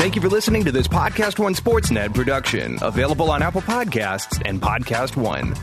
Thank you for listening to this PodcastOne Sportsnet production, available on Apple Podcasts and PodcastOne.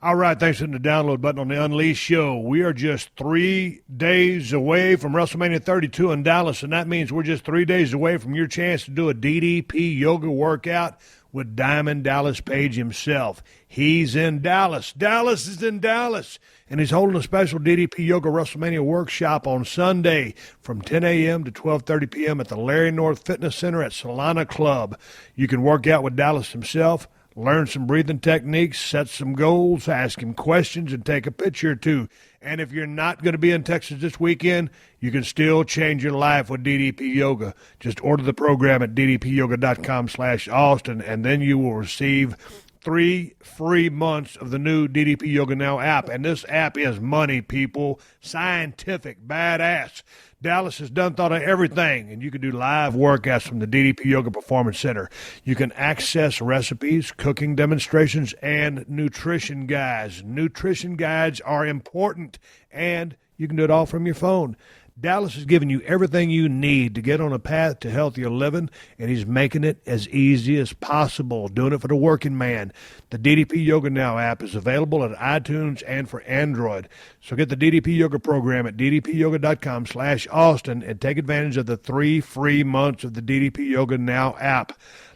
All right, thanks for the download button on the Unleashed Show. We are just 3 days away from WrestleMania 32 in Dallas, and that means we're just 3 days away from your chance to do a DDP yoga workout with Diamond Dallas Page himself. He's in Dallas. Dallas is in Dallas, and he's holding a special DDP Yoga WrestleMania workshop on Sunday from 10 a.m. to 12:30 p.m. at the Larry North Fitness Center at Solana Club. You can work out with Dallas himself, learn some breathing techniques, set some goals, ask him questions, and take a picture or two. And if you're not going to be in Texas this weekend, you can still change your life with DDP Yoga. Just order the program at ddpyoga.com/Austin, and then you will receive 3 free months of the new DDP Yoga Now app. And this app is money, people. Scientific, badass. Dallas has thought of everything, and you can do live workouts from the DDP Yoga Performance Center. You can access recipes, cooking demonstrations, and nutrition guides. Nutrition guides are important, and you can do it all from your phone. Dallas is giving you everything you need to get on a path to healthier living, and he's making it as easy as possible, doing it for the working man. The DDP Yoga Now app is available at iTunes and for Android. So get the DDP Yoga program at ddpyoga.com/Austin and take advantage of the 3 free months of the DDP Yoga Now app.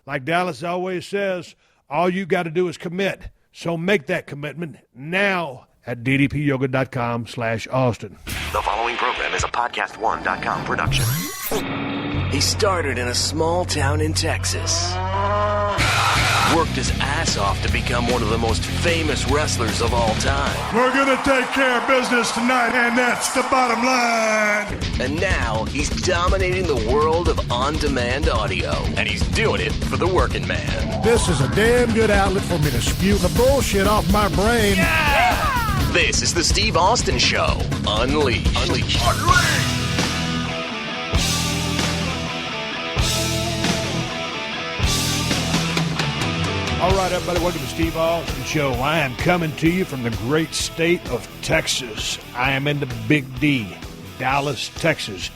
Like Dallas always says, all you got to do is commit. So make that commitment now at ddpyoga.com/Austin. The following program is a PodcastOne.com production. He started in a small town in Texas. Worked his ass off to become one of the most famous wrestlers of all time. We're going to take care of business tonight, and that's the bottom line. And now he's dominating the world of on-demand audio. And he's doing it for the working man. This is a damn good outlet for me to spew the bullshit off my brain. Yeah! This is the Steve Austin Show. Unleashed. All right, everybody, welcome to Steve Austin Show. I am coming to you from the great state of Texas. I am in the Big D, Dallas, Texas.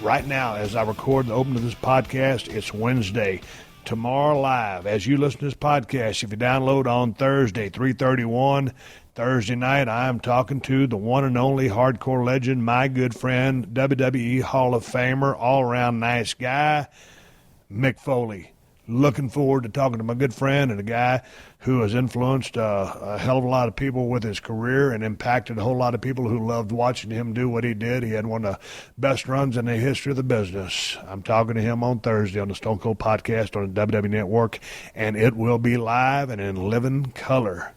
Right now, as I record the opening of this podcast, it's Wednesday. Tomorrow live, as you listen to this podcast, if you download on Thursday, 3:31, Thursday night, I am talking to the one and only hardcore legend, my good friend, WWE Hall of Famer, all-around nice guy, Mick Foley. Looking forward to talking to my good friend and a guy who has influenced a hell of a lot of people with his career and impacted a whole lot of people who loved watching him do what he did. He had one of the best runs in the history of the business. I'm talking to him on Thursday on the Stone Cold Podcast on the WWE Network, and it will be live and in living color.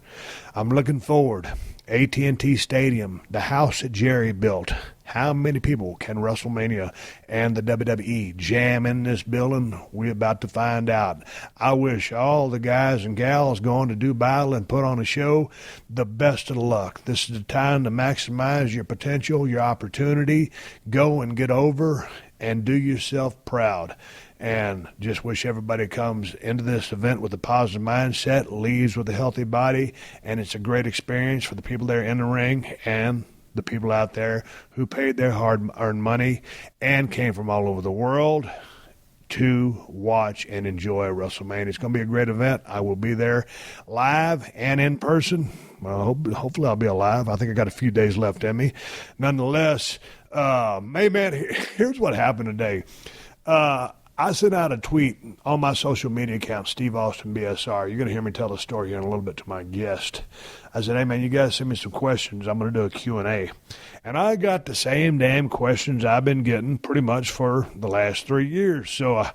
I'm looking forward. AT&T Stadium, the house that Jerry built. How many people can WrestleMania and the WWE jam in this building? We're about to find out. I wish all the guys and gals going to do battle and put on a show the best of luck. This is the time to maximize your potential, your opportunity. Go and get over and do yourself proud. And just wish everybody comes into this event with a positive mindset, leaves with a healthy body, and it's a great experience for the people there in the ring and the people out there who paid their hard-earned money and came from all over the world to watch and enjoy WrestleMania. It's going to be a great event. I will be there live and in person. Well, hopefully I'll be alive. I think I got a few days left in me. Nonetheless, hey, man, here's what happened today. I sent out a tweet on my social media account, Steve Austin BSR. You're going to hear me tell the story here in a little bit to my guest. I said, hey, man, you guys send me some questions. I'm going to do a Q&A. And I got the same damn questions I've been getting pretty much for the last 3 years. So I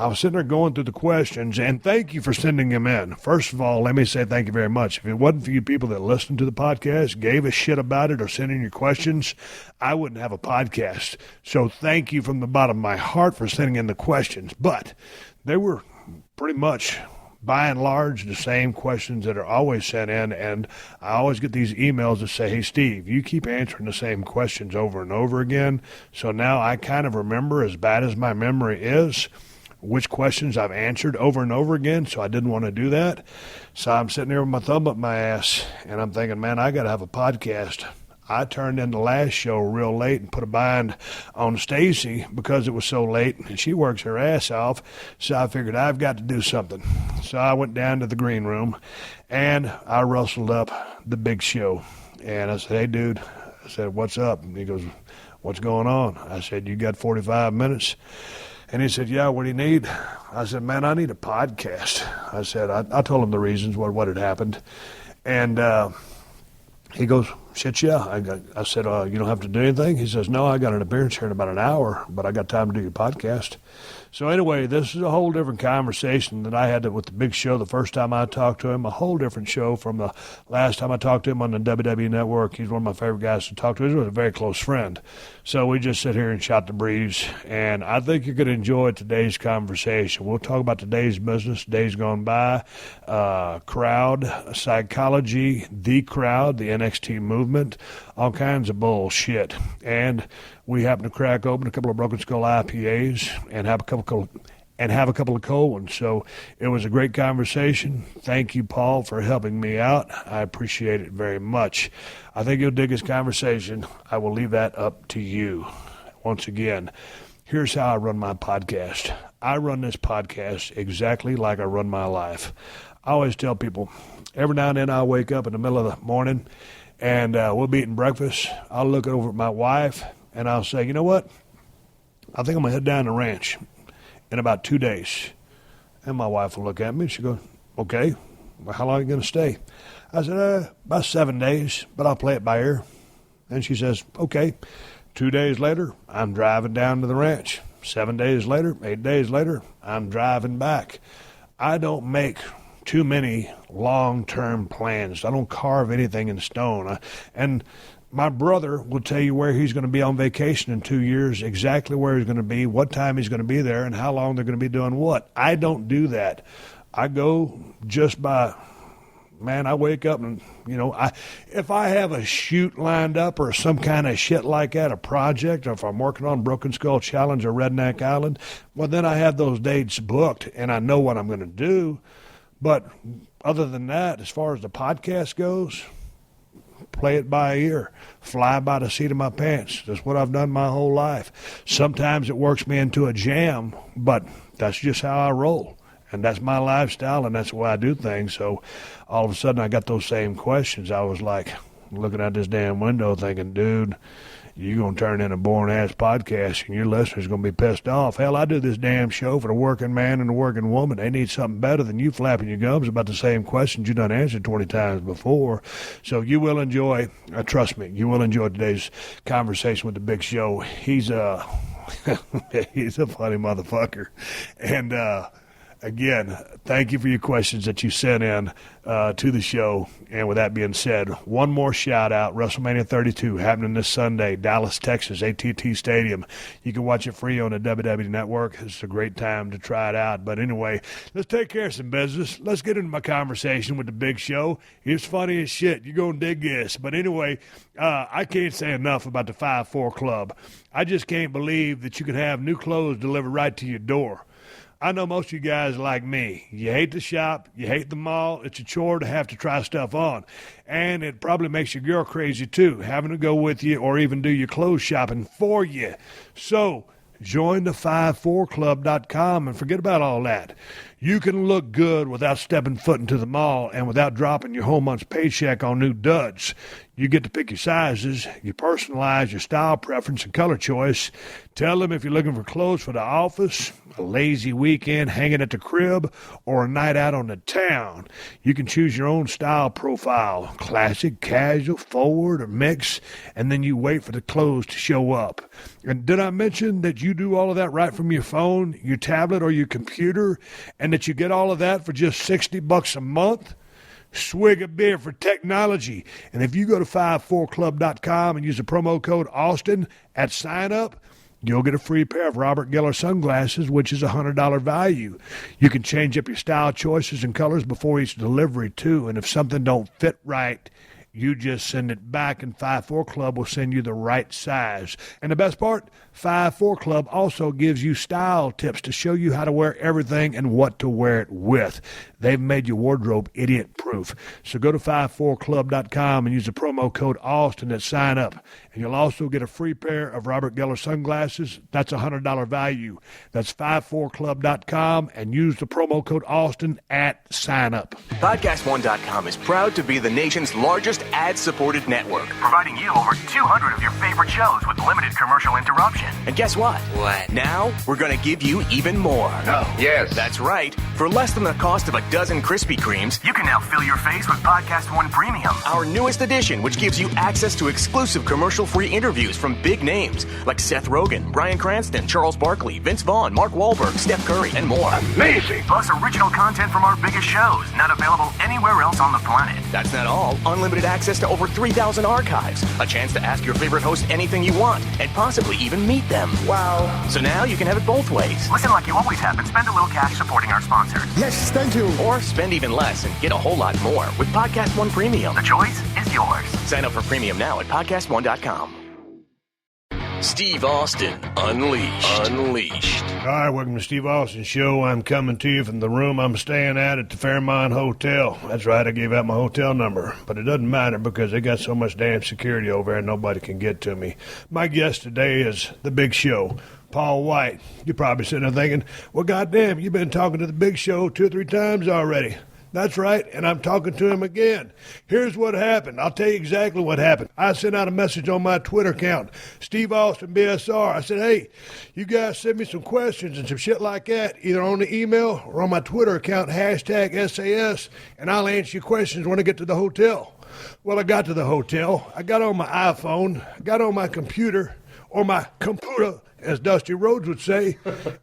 was sitting there going through the questions, and thank you for sending them in. First of all, let me say thank you very much. If it wasn't for you people that listened to the podcast, gave a shit about it, or sent in your questions, I wouldn't have a podcast. So thank you from the bottom of my heart for sending in the questions. But they were pretty much, by and large, the same questions that are always sent in, and I always get these emails that say, hey, Steve, you keep answering the same questions over and over again, so now I kind of remember, as bad as my memory is, which questions I've answered over and over again, so I didn't want to do that. So I'm sitting there with my thumb up my ass, and I'm thinking, man, I got to have a podcast. I turned in the last show real late and put a bind on Stacy because it was so late, and she works her ass off, so I figured I've got to do something. So I went down to the green room, and I rustled up the Big Show. And I said, hey, dude, I said, what's up? And he goes, what's going on? I said, you got 45 minutes? And he said, yeah, what do you need? I said, man, I need a podcast. I said, I told him the reasons, what had happened. And he goes, shit, yeah. I said, you don't have to do anything? He says, no, I got an appearance here in about an hour, but I got time to do your podcast. So anyway, this is a whole different conversation that I had with the Big Show the first time I talked to him, a whole different show from the last time I talked to him on the WWE Network. He's one of my favorite guys to talk to. He was a very close friend. So we just sit here and shot the breeze, and I think you're going to enjoy today's conversation. We'll talk about today's business, days gone by, crowd, psychology, the crowd, the NXT movement, all kinds of bullshit. And we happen to crack open a couple of Broken Skull IPAs and have a couple of cold ones. So it was a great conversation. Thank you, Paul, for helping me out. I appreciate it very much. I think you'll dig this conversation. I will leave that up to you. Once again, here's how I run my podcast. I run this podcast exactly like I run my life. I always tell people, every now and then I'll wake up in the middle of the morning and we'll be eating breakfast. I'll look over at my wife and I'll say, you know what? I think I'm going to head down the ranch in about 2 days. And my wife will look at me and she'll go, okay, well, how long are you going to stay? I said, about 7 days, but I'll play it by ear. And she says, okay. 2 days later, I'm driving down to the ranch. 7 days later, 8 days later, I'm driving back. I don't make too many long-term plans. I don't carve anything in stone. And my brother will tell you where he's going to be on vacation in 2 years, exactly where he's going to be, what time he's going to be there, and how long they're going to be doing what. I don't do that. I go just by, man, I wake up and, if I have a shoot lined up or some kind of shit like that, a project, or if I'm working on Broken Skull Challenge or Redneck Island, well, then I have those dates booked and I know what I'm going to do. But other than that, as far as the podcast goes, play it by ear, fly by the seat of my pants. That's what I've done my whole life. Sometimes it works me into a jam, but that's just how I roll. And that's my lifestyle, and that's the way I do things. So all of a sudden I got those same questions. I was like looking out this damn window thinking, dude, you're going to turn in a boring-ass podcast, and your listeners are going to be pissed off. Hell, I do this damn show for the working man and the working woman. They need something better than you flapping your gums about the same questions you done answered 20 times before. So you will enjoy, trust me, you will enjoy today's conversation with the Big Show. He's he's a funny motherfucker. And again, thank you for your questions that you sent in to the show. And with that being said, one more shout-out, Wrestlemania 32, happening this Sunday, Dallas, Texas, AT&T Stadium. You can watch it free on the WWE Network. It's a great time to try it out. But anyway, let's take care of some business. Let's get into my conversation with the Big Show. It's funny as shit. You're going to dig this. But anyway, I can't say enough about the 5-4 Club. I just can't believe that you can have new clothes delivered right to your door. I know most of you guys like me. You hate the shop. You hate the mall. It's a chore to have to try stuff on. And it probably makes your girl crazy, too, having to go with you or even do your clothes shopping for you. So join the 54club.com and forget about all that. You can look good without stepping foot into the mall and without dropping your whole month's paycheck on new duds. You get to pick your sizes, you personalize your style preference and color choice. Tell them if you're looking for clothes for the office, a lazy weekend hanging at the crib, or a night out on the town. You can choose your own style profile, classic, casual, forward, or mix, and then you wait for the clothes to show up. And did I mention that you do all of that right from your phone, your tablet, or your computer, and that you get all of that for just $60 a month? Swig a beer for technology. And if you go to 54club.com and use the promo code Austin at sign up, you'll get a free pair of Robert Geller sunglasses, which is a $100 value. You can change up your style choices and colors before each delivery, too. And if something don't fit right, you just send it back, and 54 Club will send you the right size. And the best part, 54 Club also gives you style tips to show you how to wear everything and what to wear it with. They've made your wardrobe idiot-proof. So go to 54club.com and use the promo code Austin at sign up. And you'll also get a free pair of Robert Geller sunglasses. That's a $100 value. That's 54club.com and use the promo code Austin at sign up. PodcastOne.com is proud to be the nation's largest ad-supported network, providing you over 200 of your favorite shows with limited commercial interruption. And guess what? What? Now, we're going to give you even more. Oh. Yes. That's right. For less than the cost of a dozen Krispy Kremes, You can now fill your face with Podcast One Premium. our newest edition, which gives you access to exclusive commercial-free interviews from big names like Seth Rogen, Bryan Cranston, Charles Barkley, Vince Vaughn, Mark Wahlberg, Steph Curry, and more. Amazing! Plus original content from our biggest shows, not available anywhere else on the planet. That's not all. Unlimited access to over 3,000 archives. A chance to ask your favorite host anything you want, and possibly even meet them. Wow. So now you can have it both ways. Listen like you always have and spend a little cash supporting our sponsors. Yes, thank you. Or spend even less and get a whole lot more with Podcast One Premium. The choice is yours. Sign up for premium now at PodcastOne.com. Steve Austin Unleashed. All right, welcome to Steve Austin's show. I'm coming to you from the room I'm staying at the Fairmont Hotel. That's right, I gave out my hotel number. But it doesn't matter because they got so much damn security over there, nobody can get to me. My guest today is the Big Show, Paul White. You're probably sitting there thinking, well, goddamn, you've been talking to the Big Show 2 or 3 times already. That's right, and I'm talking to him again. Here's what happened. I'll tell you exactly what happened. I sent out a message on my Twitter account, Steve Austin BSR. I said, hey, you guys send me some questions and some shit like that, either on the email or on my Twitter account, #SAS, and I'll answer your questions when I get to the hotel. Well, I got to the hotel. I got on my iPhone, got on my computer, or my computer, as Dusty Rhodes would say,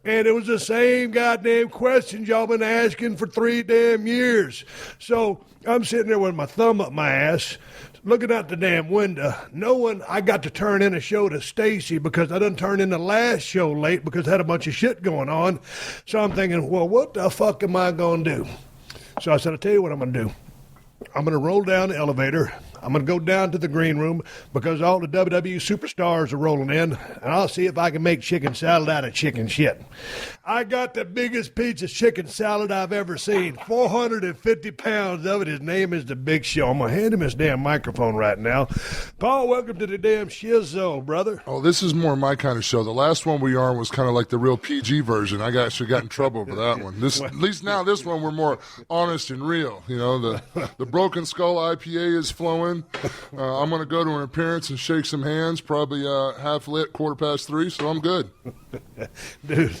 and it was the same goddamn questions y'all been asking for 3 damn years. So I'm sitting there with my thumb up my ass, looking out the damn window, knowing I got to turn in a show to Stacy because I done turned in the last show late because I had a bunch of shit going on. So I'm thinking, well, what the fuck am I going to do? So I said, I'll tell you what I'm going to do. I'm going to roll down the elevator. I'm going to go down to the green room because all the WWE superstars are rolling in, and I'll see if I can make chicken salad out of chicken shit. I got the biggest piece of chicken salad I've ever seen, 450 pounds of it. His name is The Big Show. I'm going to hand him his damn microphone right now. Paul, welcome to the damn shizzo, brother. Oh, this is more my kind of show. The last one we were on was kind of like the real PG version. I actually got in trouble for that one. At least now this one we're more honest and real. You know, the Broken Skull IPA is flowing. I'm going to go to an appearance and shake some hands, probably half lit, 3:15, so I'm good. Dude,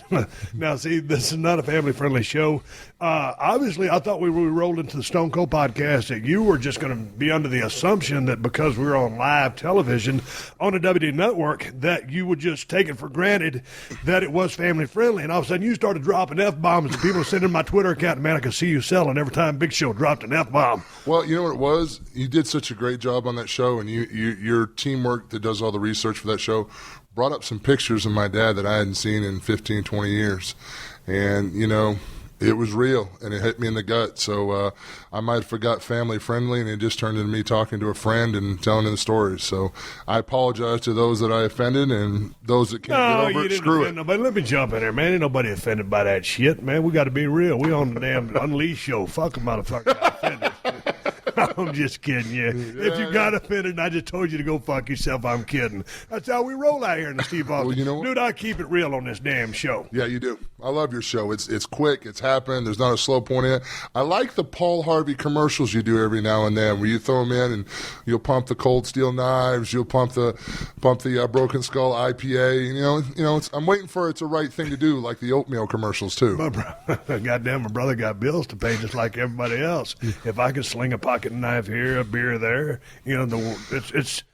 now see, this is not a family-friendly show. Obviously, I thought we rolled into the Stone Cold podcast that you were just going to be under the assumption that because we were on live television on the WWE Network that you would just take it for granted that it was family-friendly. And all of a sudden, you started dropping F-bombs and people sending my Twitter account, man, I could see you selling every time Big Show dropped an F-bomb. Well, you know what it was? You did such a great job on that show, and your teamwork that does all the research for that show brought up some pictures of my dad that I hadn't seen in 15, 20 years. And, you know, it was real, and it hit me in the gut. So I might have forgot family friendly, and it just turned into me talking to a friend and telling the stories. So I apologize to those that I offended and those that can't get over it. Screw it. Nobody. Let me jump in there, man. Ain't nobody offended by that shit, man. We got to be real. We on the damn Unleashed show. Fuck a motherfucker got offended. I'm just kidding you. If you got offended, I just told you to go fuck yourself. I'm kidding. That's how we roll out here in the Steve Austin. Well, you know what? Dude, I keep it real on this damn show. Yeah, you do. I love your show. It's quick. It's happening. There's not a slow point in it. I like the Paul Harvey commercials you do every now and then, where you throw them in and you'll pump the Cold Steel Knives, you'll pump the Broken Skull IPA. You know. I'm waiting for it's the right thing to do, like the oatmeal commercials too. Goddamn, my brother got bills to pay just like everybody else. If I could sling a pocket knife here, a beer there, you know,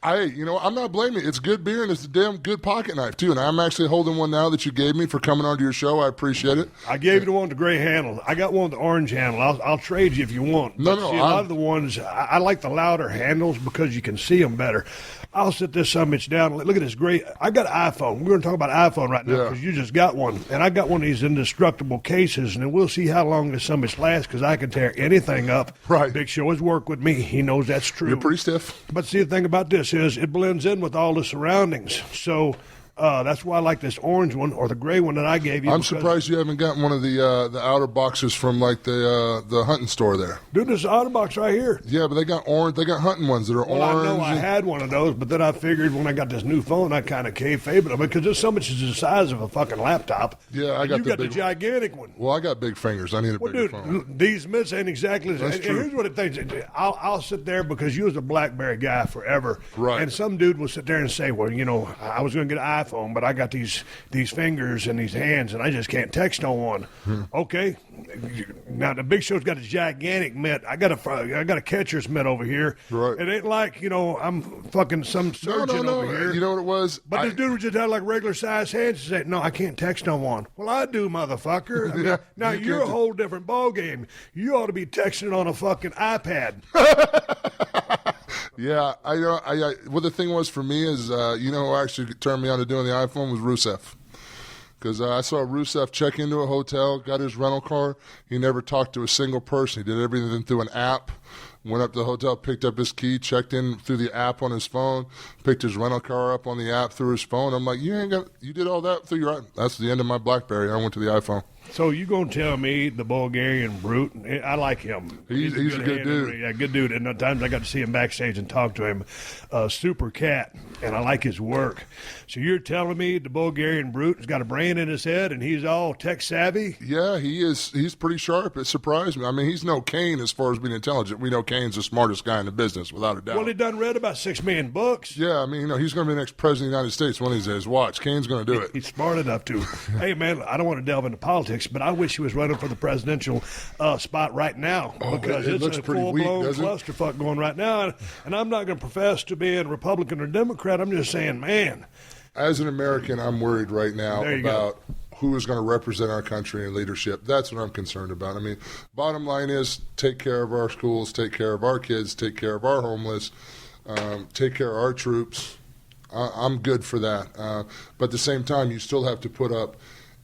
I'm not blaming you. It's good beer and it's a damn good pocket knife too. And I'm actually holding one now that you gave me for coming onto your show. I appreciate it. I gave you the one with the gray handle. I got one with the orange handle. I'll trade you if you want. No. See, a lot of the ones I like the louder handles because you can see them better. I'll sit this summits down. Look at this great. I got an iPhone. We're going to talk about iPhone right now because you just got one. And I got one of these indestructible cases, and then we'll see how long this summits lasts because I can tear anything up. Right. Big Show has worked with me. He knows that's true. You're pretty stiff. But see, the thing about this is it blends in with all the surroundings. So That's why I like this orange one or the gray one that I gave you. I'm surprised you haven't gotten one of the outer boxes from like the hunting store there. Dude, there's an outer box right here. Yeah, but they got orange. They got hunting ones that are orange. I know I had one of those, but then I figured when I got this new phone, I kind of kayfabe it because this so much is the size of a fucking laptop. Yeah, I got you got the gigantic one. Well, I got big fingers. I need a bigger phone. These mitts ain't exactly. That's true. Here's what it thinks. I'll sit there because you was a BlackBerry guy forever, right? And some dude will sit there and say, "Well, I was going to get an iPhone, but I got these fingers and these hands, and I just can't text on one." Okay, now the Big Show's got a gigantic mitt. I got a catcher's mitt over here. Right. It ain't like I'm fucking some surgeon over here. You know what it was? But this dude just had like regular size hands and said, "No, I can't text on one." Well, I do, motherfucker. I mean, now you're a whole different ball game. You ought to be texting on a fucking iPad. Yeah, I what the thing was for me is, who actually turned me on to doing the iPhone was Rusev. Because I saw Rusev check into a hotel, got his rental car. He never talked to a single person. He did everything through an app. Went up to the hotel, picked up his key, checked in through the app on his phone, picked his rental car up on the app through his phone. I'm like, you did all that through your iPhone. That's the end of my BlackBerry. I went to the iPhone. So you gonna tell me the Bulgarian brute? I like him. He's a good dude. Yeah, good dude. And at times I got to see him backstage and talk to him. Super cat, and I like his work. So you're telling me the Bulgarian brute has got a brain in his head and he's all tech savvy? Yeah, he is. He's pretty sharp. It surprised me. I mean, he's no Kane as far as being intelligent. We know Kane's the smartest guy in the business, without a doubt. Well, he done read about 6 million books. Yeah, I mean, he's going to be the next president of the United States one of these days. Watch, Kane's going to do it. He's smart enough to. Hey, man, I don't want to delve into politics, but I wish he was running for the presidential spot right now because it it's looks a pretty full-blown weak, clusterfuck going right now. And I'm not going to profess to being Republican or Democrat. I'm just saying, man. As an American, I'm worried right now about who is going to represent our country in leadership. That's what I'm concerned about. I mean, bottom line is take care of our schools, take care of our kids, take care of our homeless, take care of our troops. I'm good for that. But at the same time, you still have to put up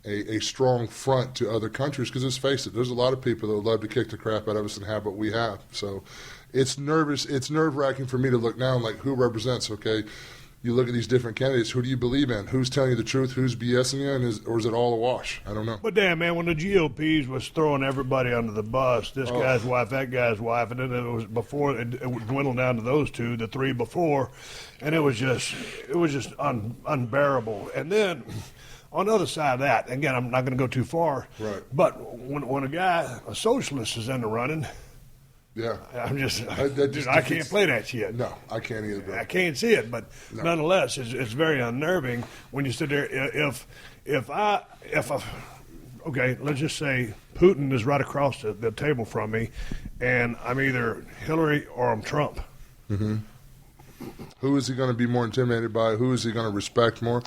a strong front to other countries because let's face it, there's a lot of people that would love to kick the crap out of us and have what we have. So it's nerve-wracking for me to look now and like who represents, okay? You look at these different candidates. Who do you believe in? Who's telling you the truth? Who's BSing you? Or is it all a wash? I don't know. But damn, man, when the GOPs was throwing everybody under the bus, this guy's wife, that guy's wife, and then it was before it dwindled down to those two, the three before, and it was just unbearable. And then on the other side of that, again, I'm not going to go too far, right? But when a socialist is in the running. Yeah, I'm dude, I can't play that shit. No, I can't either. Bro. I can't see it, but nonetheless, it's very unnerving when you sit there. Okay, let's just say Putin is right across the table from me, and I'm either Hillary or I'm Trump. Mm-hmm. Who is he going to be more intimidated by? Who is he going to respect more?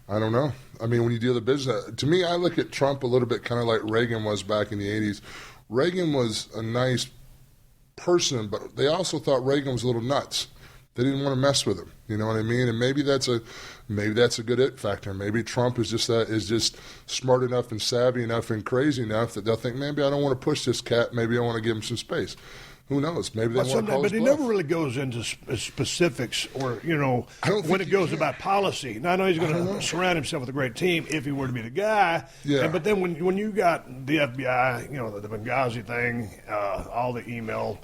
I don't know. I mean, when you deal with business, to me, I look at Trump a little bit kind of like Reagan was back in the 80s. Reagan was a nice person, but they also thought Reagan was a little nuts. They didn't want to mess with him. You know what I mean? And maybe that's a good it factor. Maybe Trump is just smart enough and savvy enough and crazy enough that they'll think maybe I don't want to push this cat. Maybe I want to give him some space. Who knows? Maybe they want to call his But he never really goes into specifics or, when it goes about policy. Now, I know he's going to surround himself with a great team if he were to be the guy. Yeah. But then when you got the FBI, the Benghazi thing, all the email,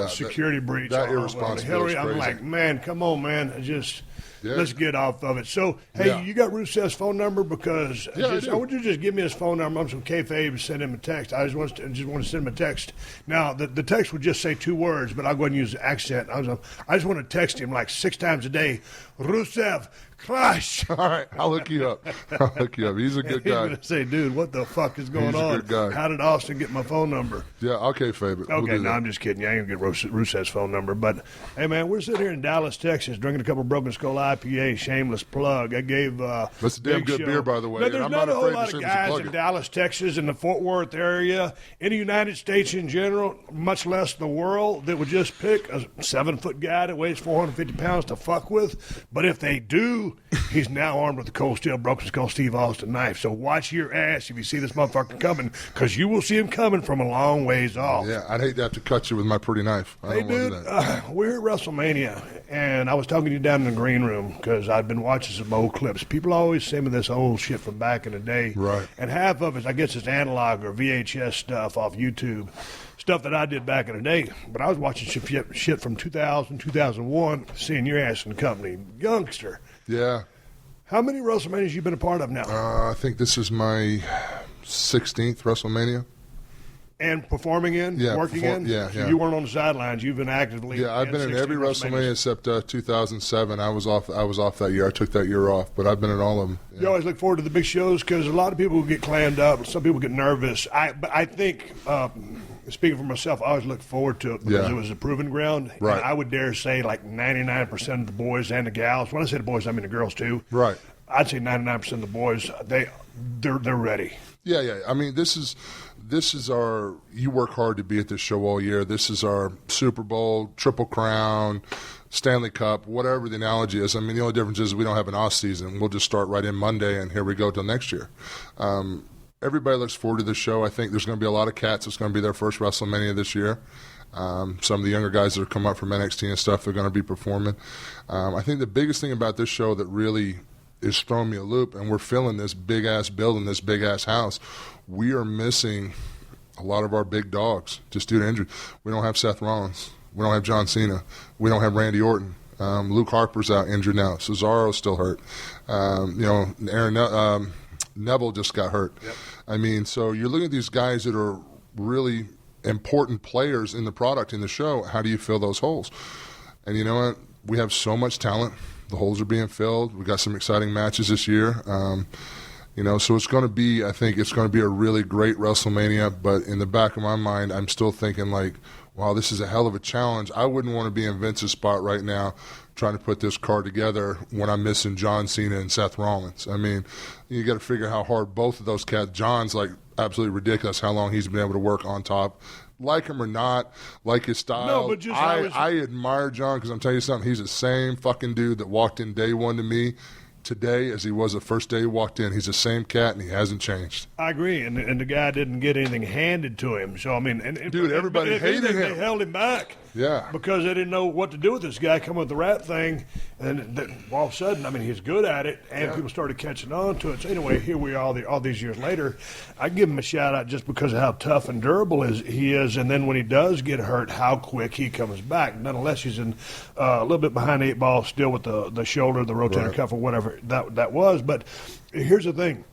security breach, that irresponsibility Hillary, is I'm crazy. like, man, come on, man. Let's get off of it. So, hey, you got Rusev's phone number? Because I would you just give me his phone number? I'm some kayfabe and send him a text. I just want to send him a text. Now, the text would just say 2 words, but I'll go ahead and use the accent. I just want to text him like 6 times a day. Rusev, crash. All right, I'll look you up. He's a good guy. He's going to say, dude, what the fuck is going on? He's a good guy. How did Austin get my phone number? Yeah, okay, favorite. Okay, no, I'm just kidding. I ain't going to get Rusev's phone number. But, hey, man, we're sitting here in Dallas, Texas, drinking a couple of Broken Skull IPAs. Shameless plug. I gave that's a damn good beer, by the way. Now, there's I'm not a whole afraid lot of guys in Dallas, Texas, in the Fort Worth area, in the United States in general, much less the world, that would just pick a 7-foot guy that weighs 450 pounds to fuck with. But if they do, he's now armed with the cold steel Broken Skull Steve Austin knife. So watch your ass if you see this motherfucker coming, because you will see him coming from a long ways off. Yeah, I'd hate to have to cut you with my pretty knife. Hey, dude, we're at WrestleMania, and I was talking to you down in the green room because I've been watching some old clips. People always send me this old shit from back in the day. Right. And half of it, I guess, is analog or VHS stuff off YouTube. Stuff that I did back in the day. But I was watching shit from 2000, 2001, seeing your ass in the company. Youngster. Yeah. How many WrestleManias you been a part of now? I think this is my 16th WrestleMania. And performing in? Yeah. Working in? Yeah, So yeah. you weren't on the sidelines. You've been actively. Yeah, I've been in every WrestleMania except 2007. I was off that year. I took that year off, but I've been in all of them. Yeah. You always look forward to the big shows because a lot of people get clammed up. Some people get nervous. But I think, speaking for myself, I always look forward to it because it was a proving ground. Right. And I would dare say like 99% of the boys and the gals. When I say the boys, I mean the girls too. Right. I'd say 99% of the boys, they're ready. Yeah. I mean, this is our. You work hard to be at this show all year. This is our Super Bowl, Triple Crown, Stanley Cup, whatever the analogy is. I mean, the only difference is we don't have an off season. We'll just start right in Monday, and here we go till next year. Everybody looks forward to this show. I think there's going to be a lot of cats. It's going to be their first WrestleMania this year. Some of the younger guys that have come up from NXT and stuff, they're going to be performing. I think the biggest thing about this show that really is throwing me a loop, and we're filling this big-ass building, this big-ass house, we are missing a lot of our big dogs just due to injury. We don't have Seth Rollins. We don't have John Cena. We don't have Randy Orton. Luke Harper's out injured now. Cesaro's still hurt. Neville just got hurt. Yep. I mean, so you're looking at these guys that are really important players in the product, in the show. How do you fill those holes? And you know what? We have so much talent. The holes are being filled. We got some exciting matches this year. So it's going to be, I think it's going to be a really great WrestleMania. But in the back of my mind, I'm still thinking like, wow, this is a hell of a challenge. I wouldn't want to be in Vince's spot right now trying to put this card together when I'm missing John Cena and Seth Rollins. I mean, you got to figure how hard both of those cats, John's like absolutely ridiculous how long he's been able to work on top. Like him or not, like his style. No, but just I admire John because I'm telling you something. He's the same fucking dude that walked in day one to me today as he was the first day he walked in. He's the same cat, and he hasn't changed. I agree, and the guy didn't get anything handed to him. So, I mean, dude, everybody hated him. They held him back. Yeah. Because they didn't know what to do with this guy coming with the rap thing. And all of a sudden, I mean, he's good at it, and people started catching on to it. So, anyway, here we are all these years later. I give him a shout-out just because of how tough and durable he is. And then when he does get hurt, how quick he comes back. Nonetheless, he's in a little bit behind the 8 ball still with the shoulder, the rotator cuff, or whatever that was. But here's the thing.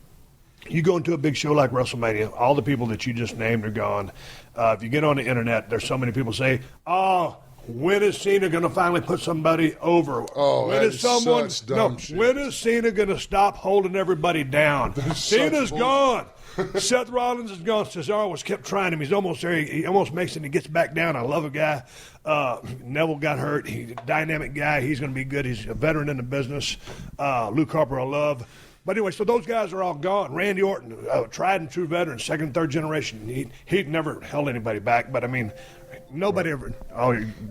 You go into a big show like WrestleMania, all the people that you just named are gone. If you get on the internet, there's so many people say, when is Cena going to finally put somebody over? When is Cena going to stop holding everybody down? Cena's gone. Seth Rollins is gone. Cesaro was kept trying him. He's almost there. He almost makes it and he gets back down. I love a guy. Neville got hurt. He's a dynamic guy. He's going to be good. He's a veteran in the business. Luke Harper I love. But anyway, so those guys are all gone. Randy Orton, tried and true veteran, second, third generation. He'd never held anybody back. But, I mean, nobody ever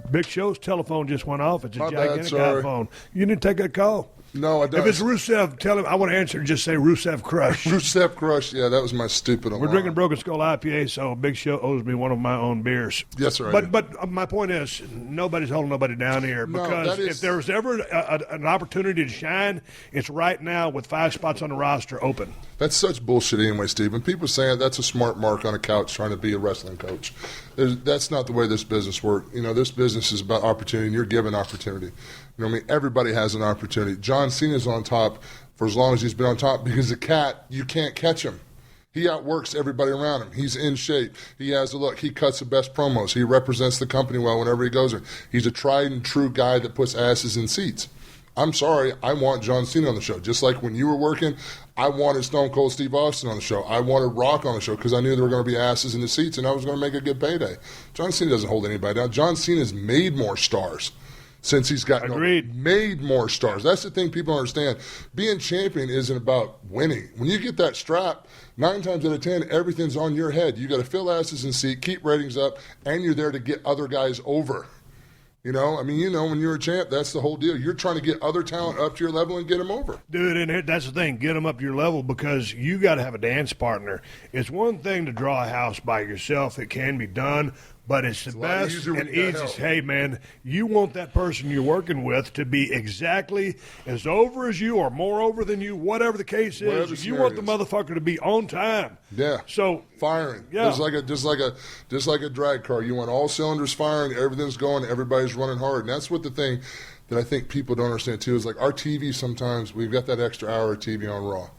– Big Show's telephone just went off. It's a gigantic iPhone. You didn't take that call. No, I don't. If it's Rusev, tell him I want to answer and just say Rusev Crush. Rusev Crush, yeah, that was my stupid alarm. We're drinking Broken Skull IPA, so Big Show owes me one of my own beers. Yes, sir. But my point is, nobody's holding nobody down here because if there's ever an opportunity to shine, it's right now with 5 spots on the roster open. That's such bullshit anyway, Steve. When people say that's a smart mark on a couch trying to be a wrestling coach, that's not the way this business works. You know, this business is about opportunity, and you're given opportunity. You know what I mean? Everybody has an opportunity. John Cena's on top for as long as he's been on top because the cat, you can't catch him. He outworks everybody around him. He's in shape. He has a look. He cuts the best promos. He represents the company well whenever he goes there. He's a tried and true guy that puts asses in seats. I'm sorry, I want John Cena on the show. Just like when you were working, I wanted Stone Cold Steve Austin on the show. I wanted Rock on the show because I knew there were going to be asses in the seats and I was going to make a good payday. John Cena doesn't hold anybody down. John Cena's made more stars since he's gotten made more stars. That's the thing people don't understand. Being champion isn't about winning. When you get that strap, 9 times out of 10, everything's on your head. You got to fill asses in seat, keep ratings up, and you're there to get other guys over. You know, I mean, you know, when you're a champ, that's the whole deal. You're trying to get other talent up to your level and get them over. Dude, and that's the thing. Get them up to your level because you got to have a dance partner. It's one thing to draw a house by yourself. It can be done, but it's the best and easiest. Hey, man, you want that person you're working with to be exactly as over as you or more over than you, whatever the case is. You want the motherfucker to be on time. Yeah. So firing. Yeah. Just like a drag car. You want all cylinders firing, everything's going, everybody's running hard. And that's what the thing that I think people don't understand too is like our TV sometimes we've got that extra hour of TV on Raw.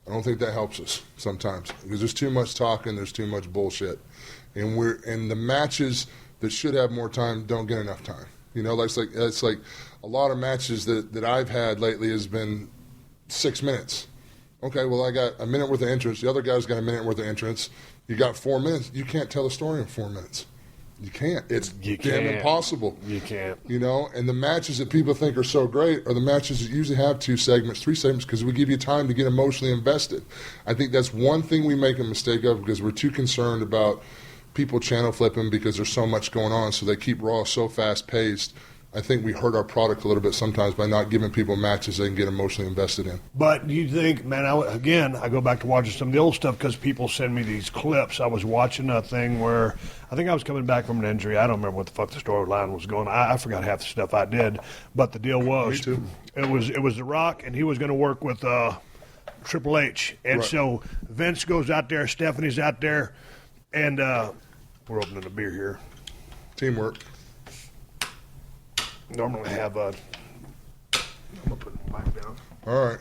I don't think that helps us sometimes because there's too much talking, there's too much bullshit. And the matches that should have more time don't get enough time. You know, it's like a lot of matches that I've had lately has been 6 minutes. Okay, well I got a minute worth of entrance. The other guy's got a minute worth of entrance. You got 4 minutes. You can't tell a story in 4 minutes. You can't. It's damn impossible. You can't. You know, and the matches that people think are so great are the matches that usually have 2 segments, 3 segments, because we give you time to get emotionally invested. I think that's one thing we make a mistake of because we're too concerned about people channel flipping because there's so much going on, so they keep Raw so fast-paced. I think we hurt our product a little bit sometimes by not giving people matches they can get emotionally invested in. But you think, man, I go back to watching some of the old stuff because people send me these clips. I was watching a thing where I think I was coming back from an injury. I don't remember what the fuck the storyline was going. I forgot half the stuff I did. But the deal was, Me too. It was The Rock, and he was going to work with Triple H. And right. So Vince goes out there, Stephanie's out there, and we're opening a beer here. Teamwork. Normally have a. I'm gonna put the mic down. All right.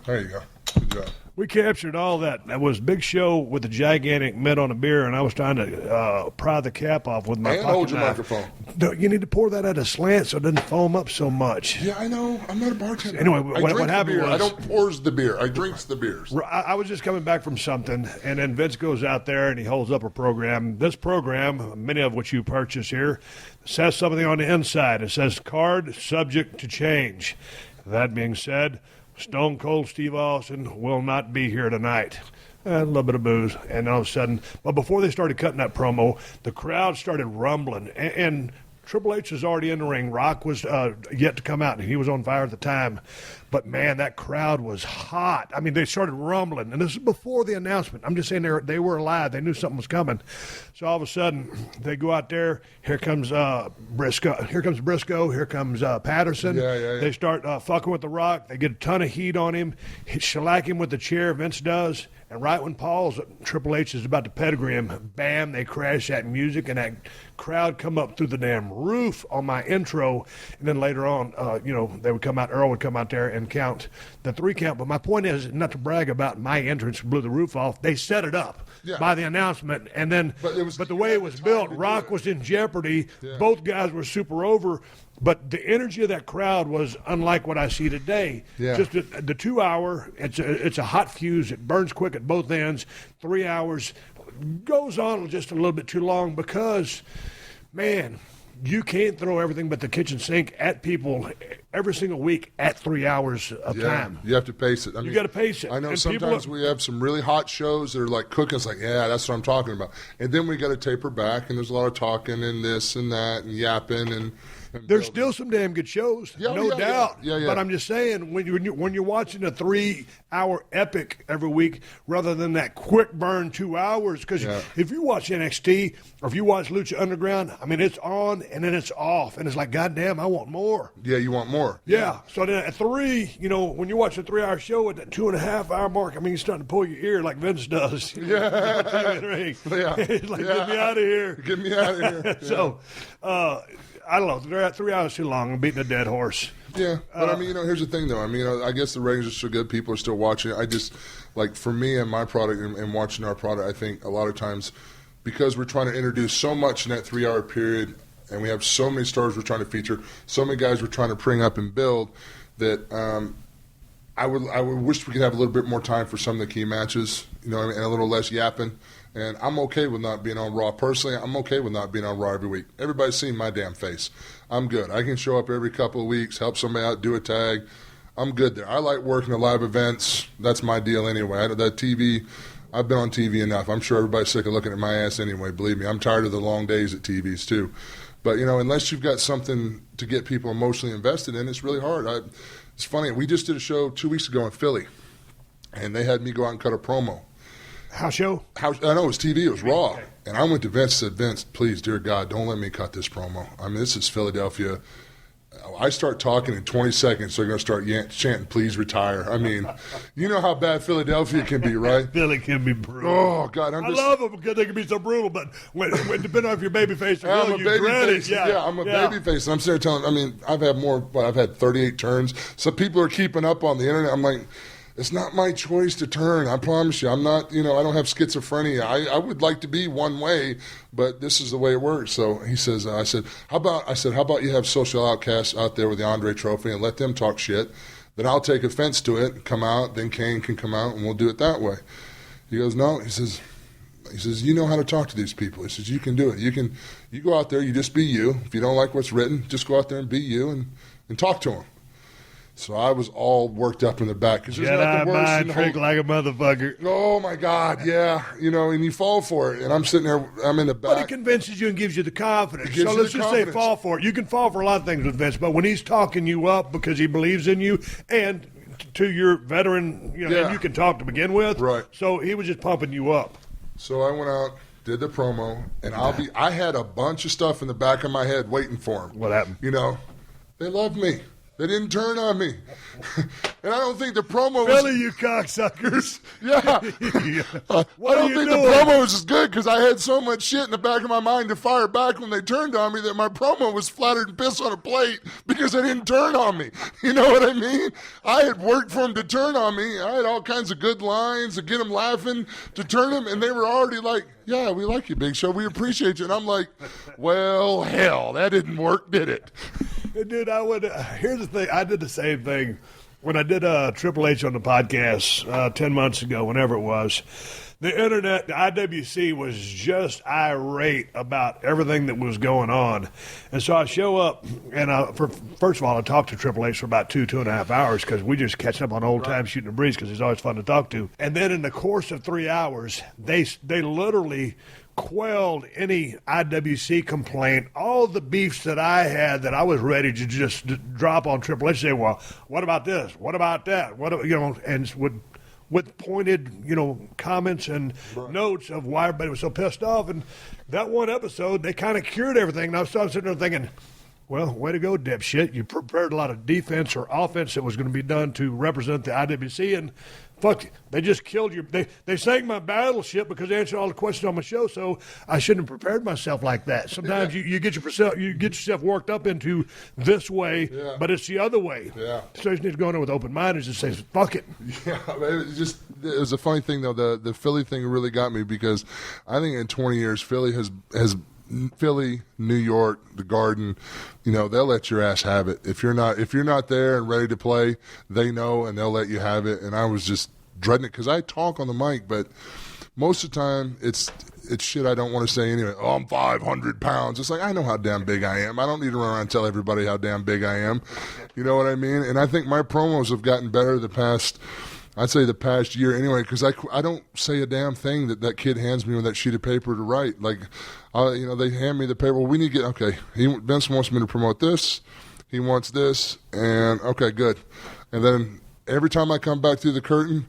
There you go. Good job. We captured all that. That was Big Show with a gigantic mitt on a beer, and I was trying to pry the cap off with my and pocket hold your knife. microphone. No, you need to pour that at a slant so it doesn't foam up so much. Yeah, I know. I'm not a bartender. Anyway, I what drink happened the beer. was... I don't pours the beer. I drinks the beers. I was just coming back from something, and then Vince goes out there and he holds up a program. This program, many of which you purchase here, says something on the inside. It says, card subject to change. That being said, Stone Cold Steve Austin will not be here tonight. A little bit of booze, and all of a sudden, but before they started cutting that promo, the crowd started rumbling, and Triple H was already in the ring. Rock was yet to come out, and he was on fire at the time. But, man, that crowd was hot. I mean, they started rumbling, and this is before the announcement. I'm just saying they were alive. They knew something was coming. So all of a sudden, they go out there. Here comes Briscoe. Here comes Briscoe. Here comes Patterson. Yeah. They start fucking with The Rock. They get a ton of heat on him. Shellac him with the chair, Vince does. And right when Triple H is about to pedigree him, bam, they crash that music, and that crowd come up through the damn roof on my intro. And then later on, they would come out, Earl would come out there and count the 3 count. But my point is not to brag about my entrance blew the roof off. They set it up by the announcement. And then, but the way it was built, Rock was in jeopardy. Yeah. Both guys were super over. But the energy of that crowd was unlike what I see today. Yeah. Just the 2 hour, it's a hot fuse. It burns quick at both ends. 3 hours goes on just a little bit too long because, man, you can't throw everything but the kitchen sink at people every single week at 3 hours of time. You have to pace it. I mean, you got to pace it. I know and sometimes we have some really hot shows that are like cooking. It's like, yeah, that's what I'm talking about. And then we got to taper back, and there's a lot of talking and this and that and yapping and there's still some damn good shows, no doubt. Yeah. But I'm just saying, when you're watching a 3 hour epic every week rather than that quick burn 2 hours, because if you watch NXT or if you watch Lucha Underground, I mean, it's on and then it's off, and it's like, goddamn, I want more. Yeah, you want more. Yeah. So then at 3, when you watch a 3 hour show at that 2.5 hour mark, I mean, you're starting to pull your ear like Vince does. Yeah. It's like, get me out of here. Get me out of here. So, I don't know. They're at 3 hours too long. I'm beating a dead horse. Yeah, but I mean, here's the thing, though. I mean, I guess the ratings are so good, people are still watching it. I just, like, for me and my product and watching our product, I think a lot of times, because we're trying to introduce so much in that 3 hour period, and we have so many stars we're trying to feature, so many guys we're trying to bring up and build, that I would wish we could have a little bit more time for some of the key matches, and a little less yapping. And I'm okay with not being on Raw. Personally, I'm okay with not being on Raw every week. Everybody's seen my damn face. I'm good. I can show up every couple of weeks, help somebody out, do a tag. I'm good there. I like working the live events. That's my deal anyway. That TV, I've been on TV enough. I'm sure everybody's sick of looking at my ass anyway, believe me. I'm tired of the long days at TVs too. But, unless you've got something to get people emotionally invested in, it's really hard. It's funny. We just did a show 2 weeks ago in Philly, and they had me go out and cut a promo. House show? I know it was TV. It was Raw. Okay. And I went to Vince and said, Vince, please, dear God, don't let me cut this promo. I mean, this is Philadelphia. I start talking in 20 seconds, they're going to start chanting, please retire. I mean, you know how bad Philadelphia can be, right? Philly can be brutal. Oh, God. I love them because they can be so brutal, but when depending on if you're babyface or heel, you dread it. Yeah, I'm a babyface. And I'm sitting there telling, I've had 38 turns. So people are keeping up on the internet. I'm like, it's not my choice to turn. I promise you. I'm not, I don't have schizophrenia. I would like to be one way, but this is the way it works. So he says, I said, how about you have social outcasts out there with the Andre Trophy and let them talk shit? Then I'll take offense to it, come out, then Kane can come out, and we'll do it that way. He goes, no. He says, you know how to talk to these people. He says, you can do it. You go out there, you just be you. If you don't like what's written, just go out there and be you and talk to them. So I was all worked up in the back. Because there's nothing worse than trick like a motherfucker. Oh, my God, yeah. And you fall for it. And I'm sitting there, I'm in the back. But he convinces you and gives you the confidence. So let's just say fall for it. You can fall for a lot of things with Vince, but when he's talking you up because he believes in you and to your veteran, and you can talk to begin with. Right. So he was just pumping you up. So I went out, did the promo, and I had a bunch of stuff in the back of my head waiting for him. What happened? They loved me. They didn't turn on me. And I don't think the promo Philly, you cocksuckers. Yeah. I don't think the promo was as good because I had so much shit in the back of my mind to fire back when they turned on me that my promo was flattered and piss on a plate because they didn't turn on me. You know what I mean? I had worked for them to turn on me. I had all kinds of good lines to get them laughing, to turn them, and they were already like, yeah, we like you, Big Show. We appreciate you. And I'm like, well, hell, that didn't work, did it? Dude, here's the thing. I did the same thing when I did Triple H on the podcast 10 months ago, whenever it was. The internet, the IWC was just irate about everything that was going on. And so I show up, and first of all, I talked to Triple H for about 2.5 hours because we just catch up on old times shooting the breeze because he's always fun to talk to. And then in the course of 3 hours, they literally quelled any IWC complaint, all the beefs that I had that I was ready to just drop on Triple H. Say, well, what about this? What about that? And with pointed, comments and notes of why everybody was so pissed off. And that one episode, they kind of cured everything. And I was sitting there thinking, well, way to go, dipshit. You prepared a lot of defense or offense that was going to be done to represent the IWC, and fuck, they just killed you. They sank my battleship because they answered all the questions on my show, so I shouldn't have prepared myself like that. Sometimes you get yourself worked up into this way, but it's the other way. Yeah. So you just need to go in there with open mind and just say, fuck it. Yeah, it was a funny thing, though. The Philly thing really got me because I think in 20 years, Philly has Philly, New York, the Garden, they'll let your ass have it. If you're not there and ready to play, they know and they'll let you have it. And I was just dreading it because I talk on the mic, but most of the time it's shit I don't want to say anyway. Oh, I'm 500 pounds. It's like, I know how damn big I am. I don't need to run around and tell everybody how damn big I am. You know what I mean? And I think my promos have gotten better the past year anyway, because I don't say a damn thing that kid hands me with that sheet of paper to write. Like, they hand me the paper. Well, we need to get, okay, Vince wants me to promote this. He wants this. And, okay, good. And then every time I come back through the curtain,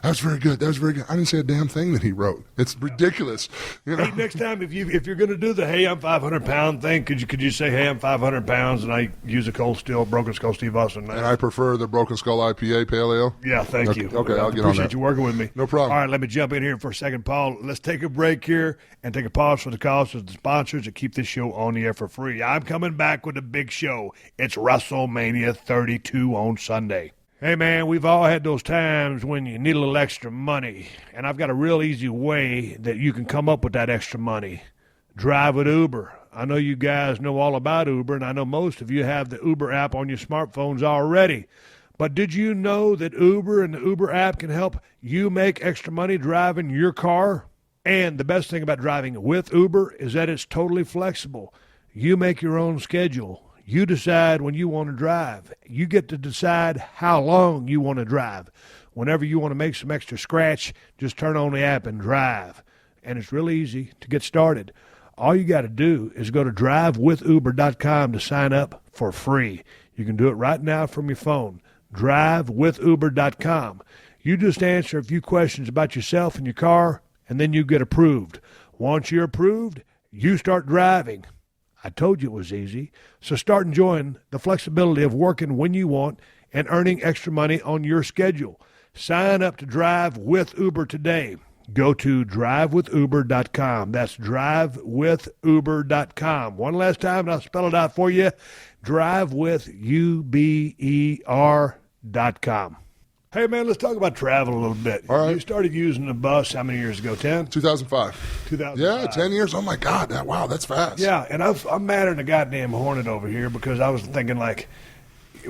that's very good. That was very good. I didn't say a damn thing that he wrote. It's ridiculous. Hey, next time, if you're going to do the "Hey, I'm 500 pound" thing, could you say "Hey, I'm 500 pounds" and I use a Cold Steel Broken Skull Steve Austin? And I prefer the Broken Skull IPA Pale Ale. Yeah, thank you. Okay, I'll get on that. Appreciate you working with me. No problem. All right, let me jump in here for a second, Paul. Let's take a break here and take a pause for the calls to the sponsors that keep this show on the air for free. I'm coming back with a big show. It's Wrestlemania 32 on Sunday. Hey, man, we've all had those times when you need a little extra money, and I've got a real easy way that you can come up with that extra money. Drive with Uber. I know you guys know all about Uber, and I know most of you have the Uber app on your smartphones already. But did you know that Uber and the Uber app can help you make extra money driving your car? And the best thing about driving with Uber is that it's totally flexible. You make your own schedule. You decide when you want to drive. You get to decide how long you want to drive. Whenever you want to make some extra scratch, just turn on the app and drive. And it's really easy to get started. all you got to do is go to drivewithuber.com to sign up for free. You can do it right now from your phone. Drivewithuber.com. You just answer a few questions about yourself and your car, and then you get approved. Once you're approved, you start driving. I told you it was easy. So start enjoying the flexibility of working when you want and earning extra money on your schedule. Sign up to Drive with Uber today. Go to drivewithuber.com. That's drivewithuber.com. One last time, and I'll spell it out for you. drivewithuber.com. Hey, man, let's talk about travel a little bit. All right. You started using the bus how many years ago, 10? 2005. 2005. Yeah, 10 years. Oh, my God. Wow, that's fast. Yeah, and I'm mad at the goddamn Hornet over here because I was thinking, like,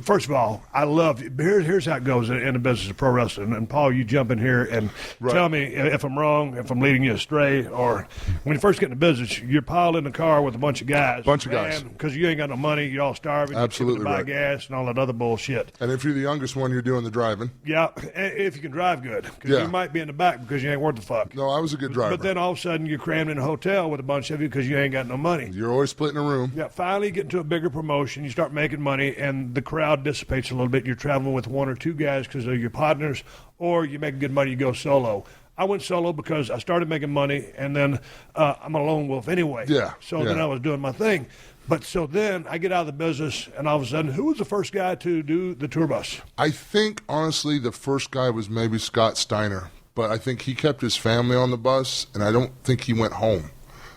first of all, I love here's how it goes in the business of pro wrestling. And Paul, you jump in here and tell me if I'm wrong, if I'm leading you astray, or when you first get in the business, you're piled in the car with a bunch of guys. Because you ain't got no money, you're all starving. Absolutely, you buy gas and all that other bullshit. And if you're the youngest one, you're doing the driving. Yeah, if you can drive good. Because you might be in the back because you ain't worth the fuck. No, I was a good driver. But then all of a sudden, you're crammed in a hotel with a bunch of you because you ain't got no money. You're always splitting a room. Yeah, finally you get into a bigger promotion, you start making money, and the crowd dissipates a little bit. You're traveling with one or two guys because they're your partners, or you make good money, you go solo. I went solo because I started making money, and then I'm a lone wolf anyway. Yeah. So then I was doing my thing. But so then I get out of the business, and all of a sudden, who was the first guy to do the tour bus? I think, honestly, the first guy was maybe Scott Steiner, but I think he kept his family on the bus, and I don't think he went home.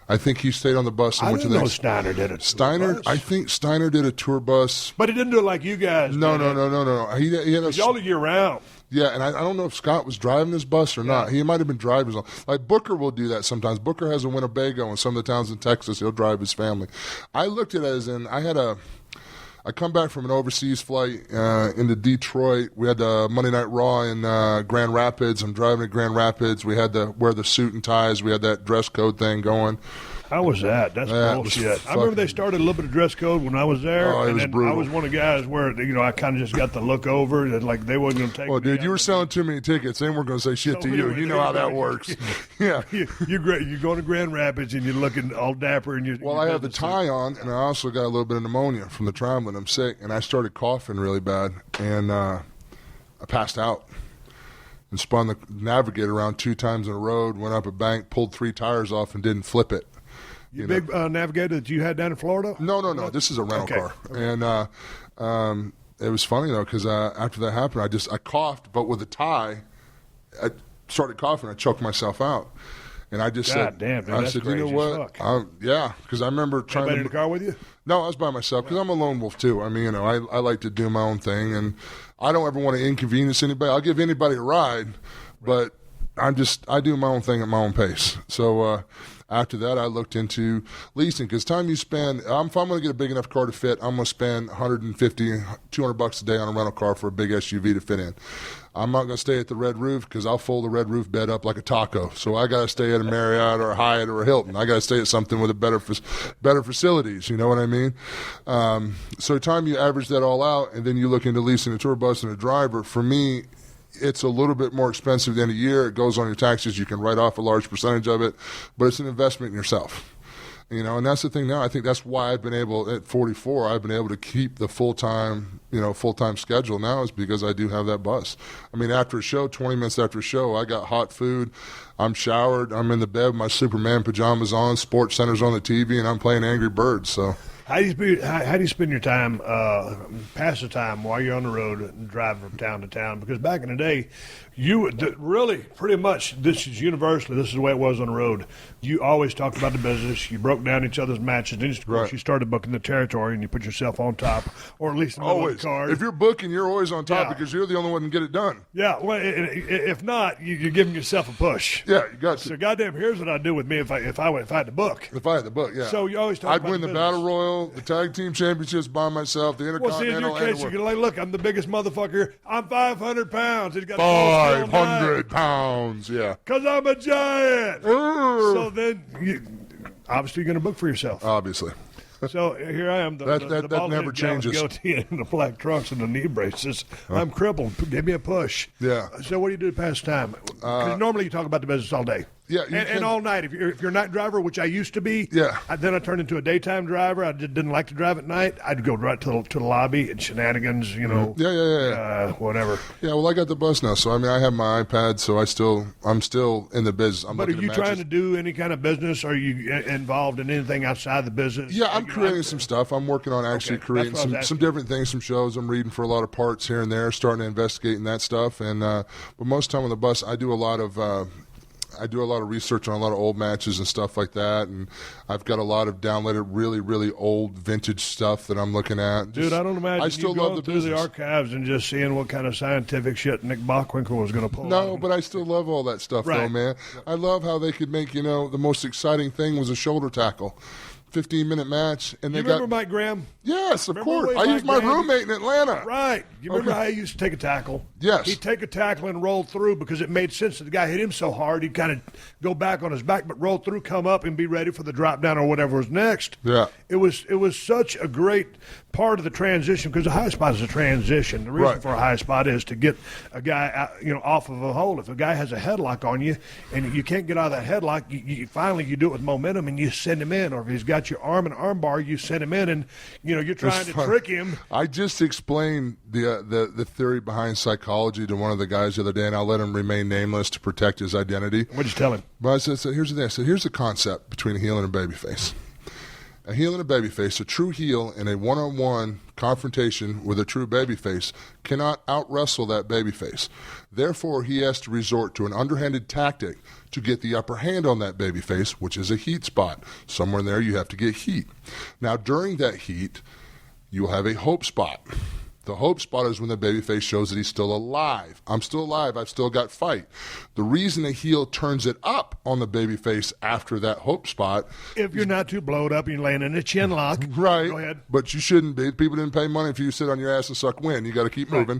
I think he stayed on the bus and went to the next. Steiner did it. I think Steiner did a tour bus. But he didn't do it like you guys. No. He had y'all year round. Yeah, and I don't know if Scott was driving his bus or not. He might have been driving his own. Like Booker will do that sometimes. Booker has a Winnebago in some of the towns in Texas. He'll drive his family. I looked at it as in I come back from an overseas flight into Detroit. We had the Monday Night Raw in Grand Rapids. I'm driving to Grand Rapids. We had to wear the suit and ties. We had that dress code thing going. How was that? That's bullshit. I remember they started a little bit of dress code when I was there. Oh, it was brutal. I was one of the guys where, I kind of just got to look over and like they wasn't going to take Well, dude, you were selling too many tickets. They weren't going to say shit to you. You know how that works. Yeah. You're great. You go to Grand Rapids and you're looking all dapper. And I have the tie on, and I also got a little bit of pneumonia from the traveling. I'm sick, and I started coughing really bad, and I passed out. And spun the Navigator around 2 times in a road, went up a bank, pulled 3 tires off, and didn't flip it. Your big Navigator that you had down in Florida? No. This is a rental car. And it was funny, though, because after that happened, I coughed, but with a tie, I started coughing. I choked myself out. And I just said, damn, dude, I said, you know what? Yeah, because I remember trying Anybody in the car with you? No, I was by myself because I'm a lone wolf, too. I mean, I like to do my own thing, and I don't ever want to inconvenience anybody. I'll give anybody a ride, but I do my own thing at my own pace. So after that, I looked into leasing because time you spend, if I'm going to get a big enough car to fit, I'm going to spend $150, $200 a day on a rental car for a big SUV to fit in. I'm not going to stay at the Red Roof because I'll fold the Red Roof bed up like a taco. So I got to stay at a Marriott or a Hyatt or a Hilton. I got to stay at something with a better facilities. You know what I mean? So time you average that all out, and then you look into leasing a tour bus and a driver. For me, it's a little bit more expensive than a year. It goes on your taxes. You can write off a large percentage of it, but it's an investment in yourself. And that's the thing now. I think that's why I've been able, at 44, I've been able to keep the full-time schedule now is because I do have that bus. I mean, after a show, 20 minutes after a show, I got hot food. I'm showered. I'm in the bed with my Superman pajamas on. Sports Center's on the TV, and I'm playing Angry Birds. So. How do you spend your time, pass the time while you're on the road and driving from town to town? Because back in the day, you really pretty much this is universally this is the way it was on the road. You always talked about the business. You broke down each other's matches. Then you started booking the territory and you put yourself on top, or at least in the middle of the card. If you're booking, you're always on top because you're the only one who can get it done. Yeah. Well, if not, you're giving yourself a push. Yeah, you got to. So goddamn, here's what I'd do with me if I had to book. If I had to book, yeah. So you always talk about I'd win the Battle Royal, the Tag Team Championships by myself, the Intercontinental. Well, see, in your case, you can look, I'm the biggest motherfucker. I'm 500 pounds. It's got 500 pounds, yeah. Because I'm a giant. So then, obviously, you're going to book for yourself. Obviously. So here I am. That never changes. Goatee and the black trunks and the knee braces. I'm crippled. Give me a push. Yeah. So what do you do to pass time? Because normally you talk about the business all day. Yeah, and all night. If you're a night driver, which I used to be, then I turned into a daytime driver. I didn't like to drive at night. I'd go right to the lobby and shenanigans, whatever. Yeah, well, I got the bus now, so I mean, I have my iPad, so I'm still in the business. But are you trying to do any kind of business? Are you involved in anything outside the business? Yeah, I'm creating some stuff. I'm working on actually creating some different things, some shows. I'm reading for a lot of parts here and there, starting to investigate in that stuff. And but most of the time on the bus, I do a lot of research on a lot of old matches and stuff like that, and I've got a lot of downloaded really, really old vintage stuff that I'm looking at. Dude, I don't imagine I still love the through business. The archives and just seeing what kind of scientific shit Nick Bockwinkel was going to pull. No, but I still love all that stuff, though, man. I love how they could make, the most exciting thing was a shoulder tackle. 15-minute match, and remember Mike Graham? Yes, of course. I used my roommate in Atlanta. Right. You remember how he used to take a tackle? Yes. He'd take a tackle and roll through because it made sense that the guy hit him so hard he'd kind of go back on his back, but roll through, come up, and be ready for the drop down or whatever was next. Yeah. It was such a great part of the transition because a high spot is a transition. The reason for a high spot is to get a guy out, off of a hold. If a guy has a headlock on you and you can't get out of that headlock, you finally do it with momentum and you send him in. Or if he's got your arm and arm bar, you send him in, and you're trying to trick him. I just explained the theory behind psychology to one of the guys the other day, and I'll let him remain nameless to protect his identity. What'd you tell him? But I said, here's the thing. I said, here's the concept between a heel and a babyface. A heel and a babyface, a true heel in a one-on-one confrontation with a true babyface cannot out-wrestle that babyface. Therefore, he has to resort to an underhanded tactic to get the upper hand on that babyface, which is a heat spot. Somewhere in there you have to get heat. Now, during that heat, you'll have a hope spot. The hope spot is when the babyface shows that he's still alive. I'm still alive. I've still got fight. The reason a heel turns it up on the babyface after that hope spot, if you're not too blowed up and you're laying in a chin lock, right? Go ahead. But you shouldn't be. People didn't pay money for you to sit on your ass and suck wind. You got to keep moving.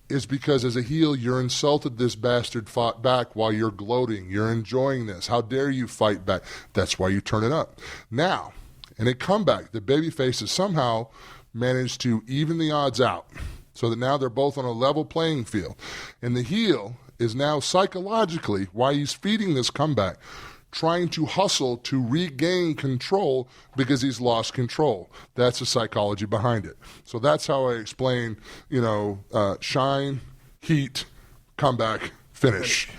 Is because as a heel, you're insulted this bastard fought back while you're gloating. You're enjoying this. How dare you fight back? That's why you turn it up. Now, in a comeback, the babyface has somehow managed to even the odds out so that now they're both on a level playing field. And the heel is now psychologically, while he's feeding this comeback, trying to hustle to regain control because he's lost control. That's the psychology behind it. So that's how I explain, shine, heat, comeback, finish.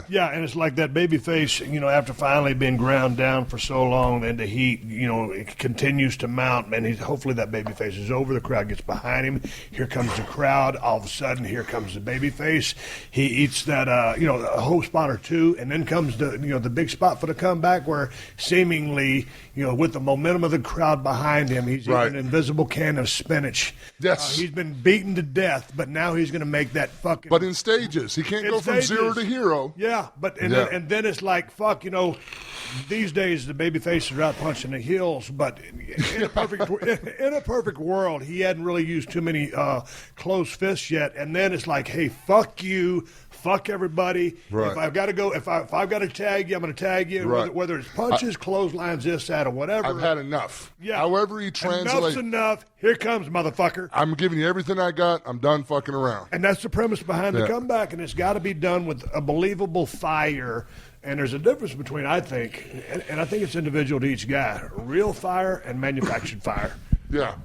Yeah, and it's like that babyface, after finally being ground down for so long, then the heat, it continues to mount, and hopefully that babyface is over. The crowd gets behind him. Here comes the crowd. All of a sudden, here comes the babyface. He eats that, a whole spot or two, and then comes the big spot for the comeback where seemingly, with the momentum of the crowd behind him, he's eating an invisible can of spinach. Yes. He's been beaten to death, but now he's going to make that fucking... But in stages. He can't go from zero to hero. Yeah, but then it's like, fuck, these days the baby faces are out punching the heels, but in a perfect world, he hadn't really used too many closed fists yet, and then it's like, hey, fuck you, fuck everybody. Right. If I've got to go, if I've got to tag you, I'm going to tag you. Right. Whether it's punches, clotheslines, this, that, or whatever. I've had enough. Yeah. However he translates. Enough's enough. Here comes, motherfucker. I'm giving you everything I got. I'm done fucking around. And that's the premise behind the comeback, and it's got to be done with a believable fire. And there's a difference between, I think, and I think it's individual to each guy, real fire and manufactured fire. Yeah.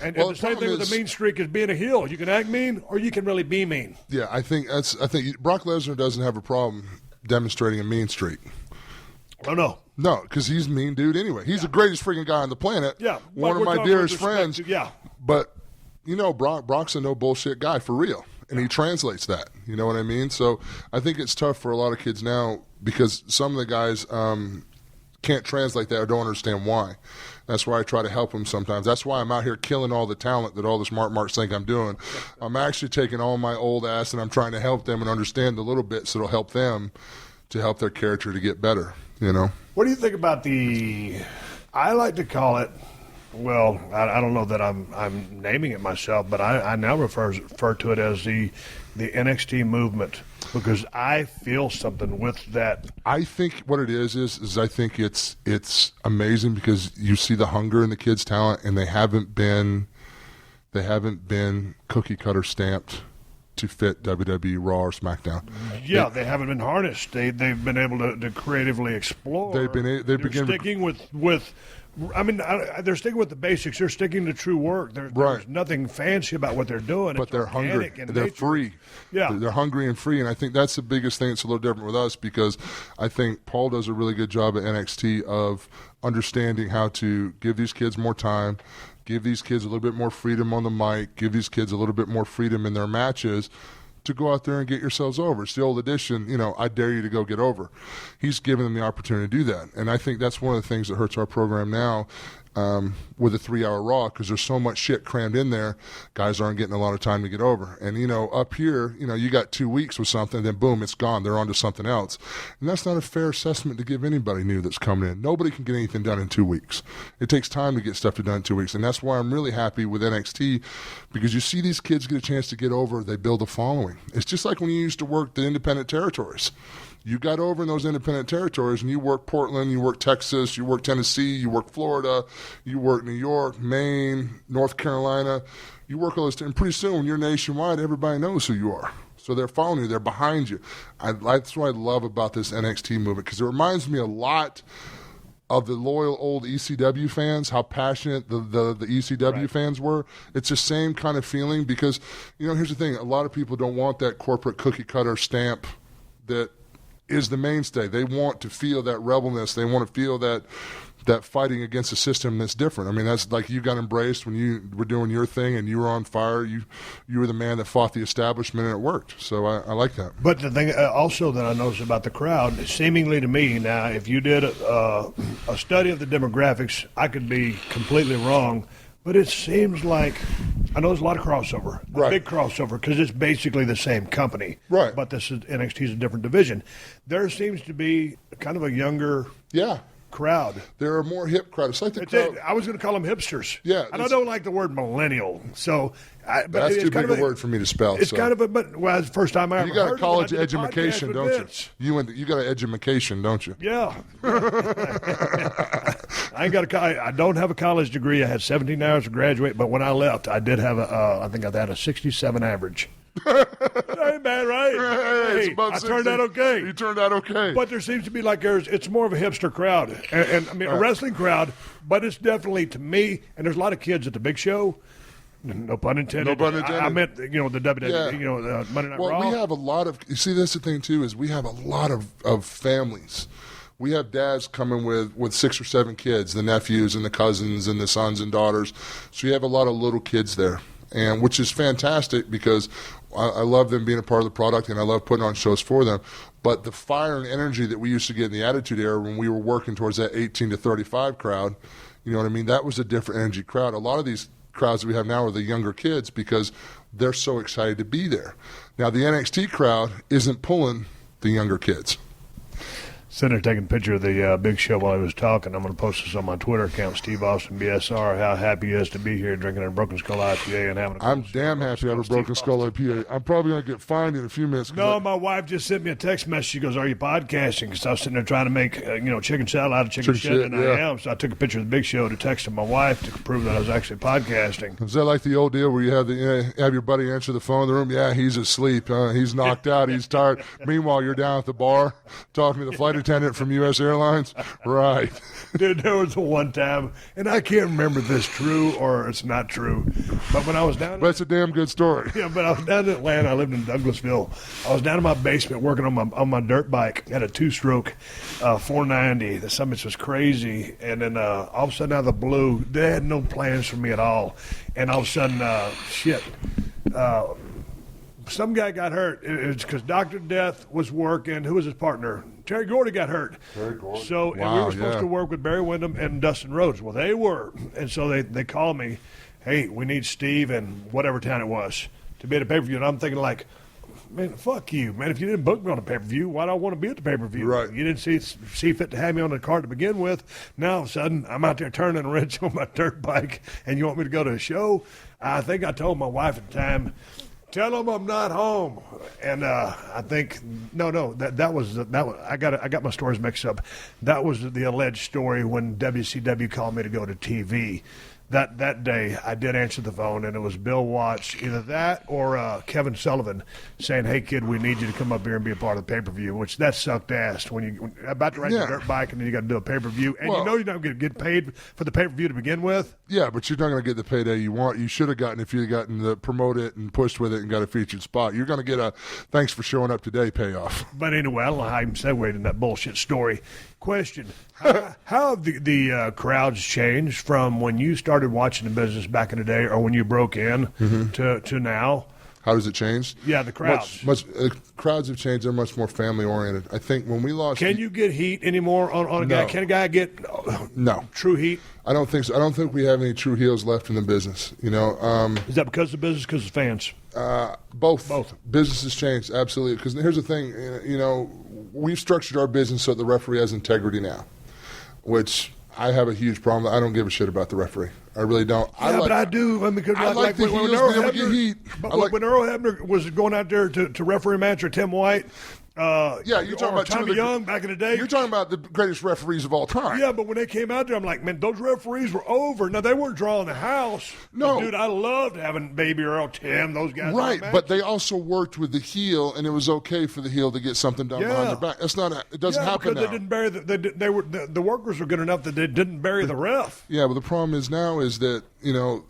And the same thing with the mean streak is being a heel. You can act mean, or you can really be mean. Yeah, I think Brock Lesnar doesn't have a problem demonstrating a mean streak. Oh, no. No, because he's a mean dude anyway. He's the greatest freaking guy on the planet. Yeah. One of my dearest friends. Yeah. But, Brock's a no bullshit guy for real. And he translates that. You know what I mean? So I think it's tough for a lot of kids now because some of the guys can't translate that or don't understand why. That's why I try to help them sometimes. That's why I'm out here killing all the talent that all the smart marks think I'm doing. I'm actually taking all my old ass and I'm trying to help them and understand a little bit so it'll help them to help their character to get better, What do you think about I like to call it, well, I don't know that I'm naming it myself, but I now refer to it as the NXT movement because I feel something with that. I think what it is I think it's amazing because you see the hunger in the kids' talent, and they haven't been cookie cutter stamped to fit WWE Raw or SmackDown. Yeah, they haven't been harnessed. They've been able to creatively explore. They're sticking with. I mean, they're sticking with the basics. They're sticking to true work. There's nothing fancy about what they're doing. But they're hungry. They're free. Yeah. They're hungry and free, and I think that's the biggest thing. It's a little different with us because I think Paul does a really good job at NXT of understanding how to give these kids more time, give these kids a little bit more freedom on the mic, give these kids a little bit more freedom in their matches to go out there and get yourselves over. It's the old edition, I dare you to go get over. He's given them the opportunity to do that. And I think that's one of the things that hurts our program now with a 3-hour Raw because there's so much shit crammed in there, guys aren't getting a lot of time to get over. And, up here, you got 2 weeks with something, then boom, it's gone. They're on to something else. And that's not a fair assessment to give anybody new that's coming in. Nobody can get anything done in 2 weeks. It takes time to get stuff done in 2 weeks. And that's why I'm really happy with NXT because you see these kids get a chance to get over, they build a following. It's just like when you used to work the independent territories. You got over in those independent territories and you work Portland, you work Texas, you work Tennessee, you work Florida, you work New York, Maine, North Carolina. You work all those, and pretty soon when you're nationwide, everybody knows who you are. So they're following you, they're behind you. That's what I love about this NXT movement because it reminds me a lot of the loyal old ECW fans, how passionate the ECW fans were. It's the same kind of feeling because, here's the thing. A lot of people don't want that corporate cookie-cutter stamp that is the mainstay. They want to feel that rebelness. They want to feel that fighting against a system that's different. I mean, that's like you got embraced when you were doing your thing and you were on fire. You were the man that fought the establishment and it worked. So I like that. But the thing also that I noticed about the crowd, seemingly to me now, if you did a study of the demographics, I could be completely wrong, but it seems like I know there's a lot of crossover, big crossover, because it's basically the same company. Right. But NXT is a different division. There seems to be kind of a younger crowd. They're a more hip crowd. It's like the crowd. I was going to call them hipsters. Yeah. And I don't like the word millennial. So, that's too big a word for me to spell. It's kind of it's the first time I ever heard it. You got a college education, don't you? You got an education, don't you? Yeah. I don't have a college degree. I had 17 hours to graduate, but when I left, I did have I think I had a 67 average. That ain't bad, right? Hey, I turned out okay. You turned out okay. But there seems to be it's more of a hipster crowd, and I mean a wrestling crowd. But it's definitely to me, and there's a lot of kids at the big show. No pun intended. No pun intended. I meant the WWE, Monday Night Raw. Well, we have a lot of. You see, that's the thing too is we have a lot of families. We have dads coming with 6 or 7 kids, the nephews and the cousins and the sons and daughters. So you have a lot of little kids there, and which is fantastic because I love them being a part of the product and I love putting on shows for them. But the fire and energy that we used to get in the Attitude Era when we were working towards that 18 to 35 crowd, you know what I mean? That was a different energy crowd. A lot of these crowds that we have now are the younger kids because they're so excited to be there. Now, the NXT crowd isn't pulling the younger kids. Sitting there taking a picture of the Big Show while I was talking. I'm going to post this on my Twitter account, Steve Austin BSR, how happy he is to be here drinking a Broken Skull IPA and having a I'm damn happy to have a Broken Skull IPA. I'm probably going to get fined in a few minutes. No, my wife just sent me a text message. She goes, "Are you podcasting?" Because I was sitting there trying to make chicken salad out of chicken shit, and I am. So I took a picture of the Big Show to text to my wife to prove that I was actually podcasting. Is that like the old deal where you have have your buddy answer the phone in the room? Yeah, he's asleep. He's knocked out. He's tired. Meanwhile, you're down at the bar talking to the flight attendant from U.S. Airlines? Right. Dude, there was one time, and I can't remember if it's true or it's not true, but when I was down... But it's a damn good story. Yeah, but I was down in Atlanta. I lived in Douglasville. I was down in my basement working on my dirt bike. I had a 2-stroke 490. The summits was crazy, and then all of a sudden out of the blue, they had no plans for me at all, and all of a sudden, some guy got hurt. It's because Dr. Death was working. Who was his partner? Terry Gordy got hurt. Terry Gordy. So and we were supposed to work with Barry Windham and Dustin Rhodes. Well, they were. And so they called me, hey, we need Steve in whatever town it was to be at a pay-per-view. And I'm thinking like, man, fuck you. Man, if you didn't book me on a pay-per-view, why do I want to be at the pay-per-view? Right. You didn't see fit to have me on the card to begin with. Now all of a sudden, I'm out there turning a wrench on my dirt bike, and you want me to go to a show? I think I told my wife at the time, tell them I'm not home. And I think that was I got my stories mixed up. That was the alleged story when WCW called me to go to TV. that day I did answer the phone, and it was Bill Watts, either that or Kevin Sullivan, saying, "Hey kid, we need you to come up here and be a part of the pay-per-view," which that sucked ass when you're about to ride your dirt bike and then you got to do a pay-per-view, and you're not going to get paid for the pay-per-view to begin with. Yeah, but you're not going to get the payday you want. You should have gotten if you had gotten to promote it and pushed with it and got a featured spot. You're going to get a thanks for showing up today payoff. But anyway, I don't know how I even segued in that bullshit story. Question: How have the crowds changed from when you started watching the business back in the day, or when you broke in, to now? How does it change? Yeah, the crowds. Crowds have changed. They're much more family oriented. I think when we lost, can you get heat anymore on a guy? Can a guy get true heat? I don't think so. I don't think we have any true heels left in the business. You know, is that because of the business? Because of fans? Both. Business has changed absolutely. Because here's the thing. You know, we've structured our business so the referee has integrity now, which I have a huge problem. I don't give a shit about the referee. I really don't. But I do. I mean, because I like the heels being able to get heat. But when Earl Hebner was going out there to referee a match, or Tim White, you're talking about Tommy Young back in the day. You're talking about the greatest referees of all time. Yeah, but when they came out there, I'm like, man, those referees were over. Now, they weren't drawing the house. No. But, dude, I loved having Baby Earl, Tim, those guys. Right, but they also worked with the heel, and it was okay for the heel to get something done behind their back. That's not. It doesn't happen now. They didn't bury the workers were good enough that they didn't bury the ref. Yeah, but the problem is now is that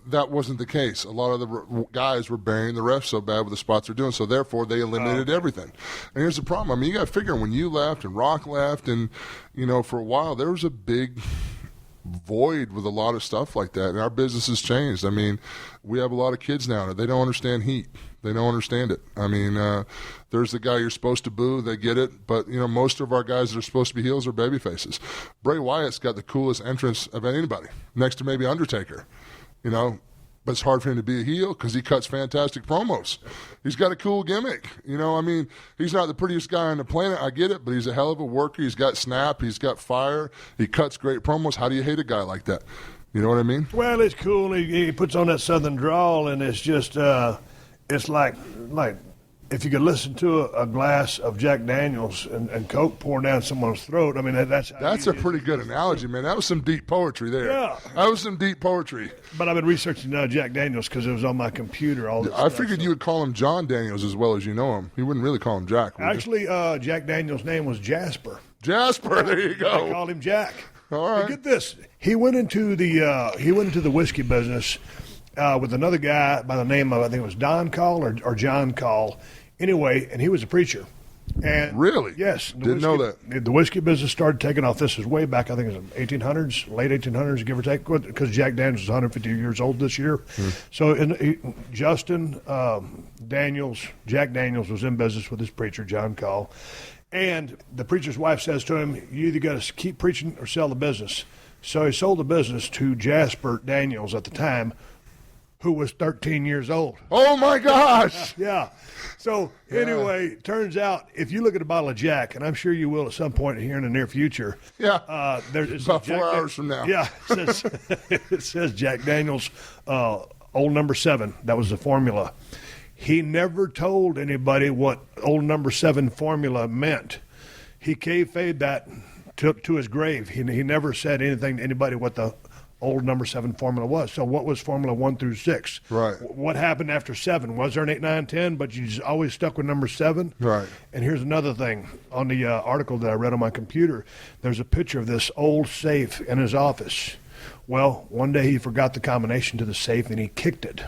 that wasn't the case. A lot of the guys were burying the ref so bad with the spots they're doing, so therefore they eliminated everything. And here's the problem. I mean, you got to figure when you left and Rock left, and for a while there was a big void with a lot of stuff like that, and our business has changed. I mean, we have a lot of kids now that they don't understand heat. They don't understand it. I mean, there's the guy you're supposed to boo. They get it. But, most of our guys that are supposed to be heels are baby faces. Bray Wyatt's got the coolest entrance of anybody, next to maybe Undertaker, But it's hard for him to be a heel because he cuts fantastic promos. He's got a cool gimmick. I mean, he's not the prettiest guy on the planet. I get it, but he's a hell of a worker. He's got snap. He's got fire. He cuts great promos. How do you hate a guy like that? You know what I mean? Well, it's cool. He puts on that southern drawl, and it's just it's like if you could listen to a glass of Jack Daniels and Coke pouring down someone's throat. I mean, that's a pretty good analogy, man. That was some deep poetry there. Yeah. That was some deep poetry. But I've been researching Jack Daniels because it was on my computer. I figured you would call him John Daniels as well as you know him. You wouldn't really call him Jack, would you? Actually, Jack Daniels' name was Jasper. Jasper, there you go. They called him Jack. All right. But get this. He went into the whiskey business with another guy by the name of, I think it was Don Call or John Call. Anyway, and he was a preacher. And really? Yes. Didn't know that. The whiskey business started taking off. This is way back, I think it was 1800s, late 1800s, give or take, because Jack Daniels is 150 years old this year. So Justin Daniels, Jack Daniels was in business with his preacher, John Call. And the preacher's wife says to him, you either got to keep preaching or sell the business. So he sold the business to Jasper Daniels at the time, who was 13 years old. Oh, my gosh. Yeah. So, anyway, turns out, if you look at a bottle of Jack, and I'm sure you will at some point here in the near future. Yeah. There's about 4 hours from now. Yeah. It says Jack Daniels, Old Number 7. That was the formula. He never told anybody what Old Number 7 formula meant. He kayfabed that to his grave. He never said anything to anybody what the Old Number 7 formula was. So what was Formula 1 through 6? Right. What happened after 7? Was there an 8, 9, 10, but you just always stuck with number 7? Right. And here's another thing. On the article that I read on my computer, there's a picture of this old safe in his office. Well, one day he forgot the combination to the safe and he kicked it.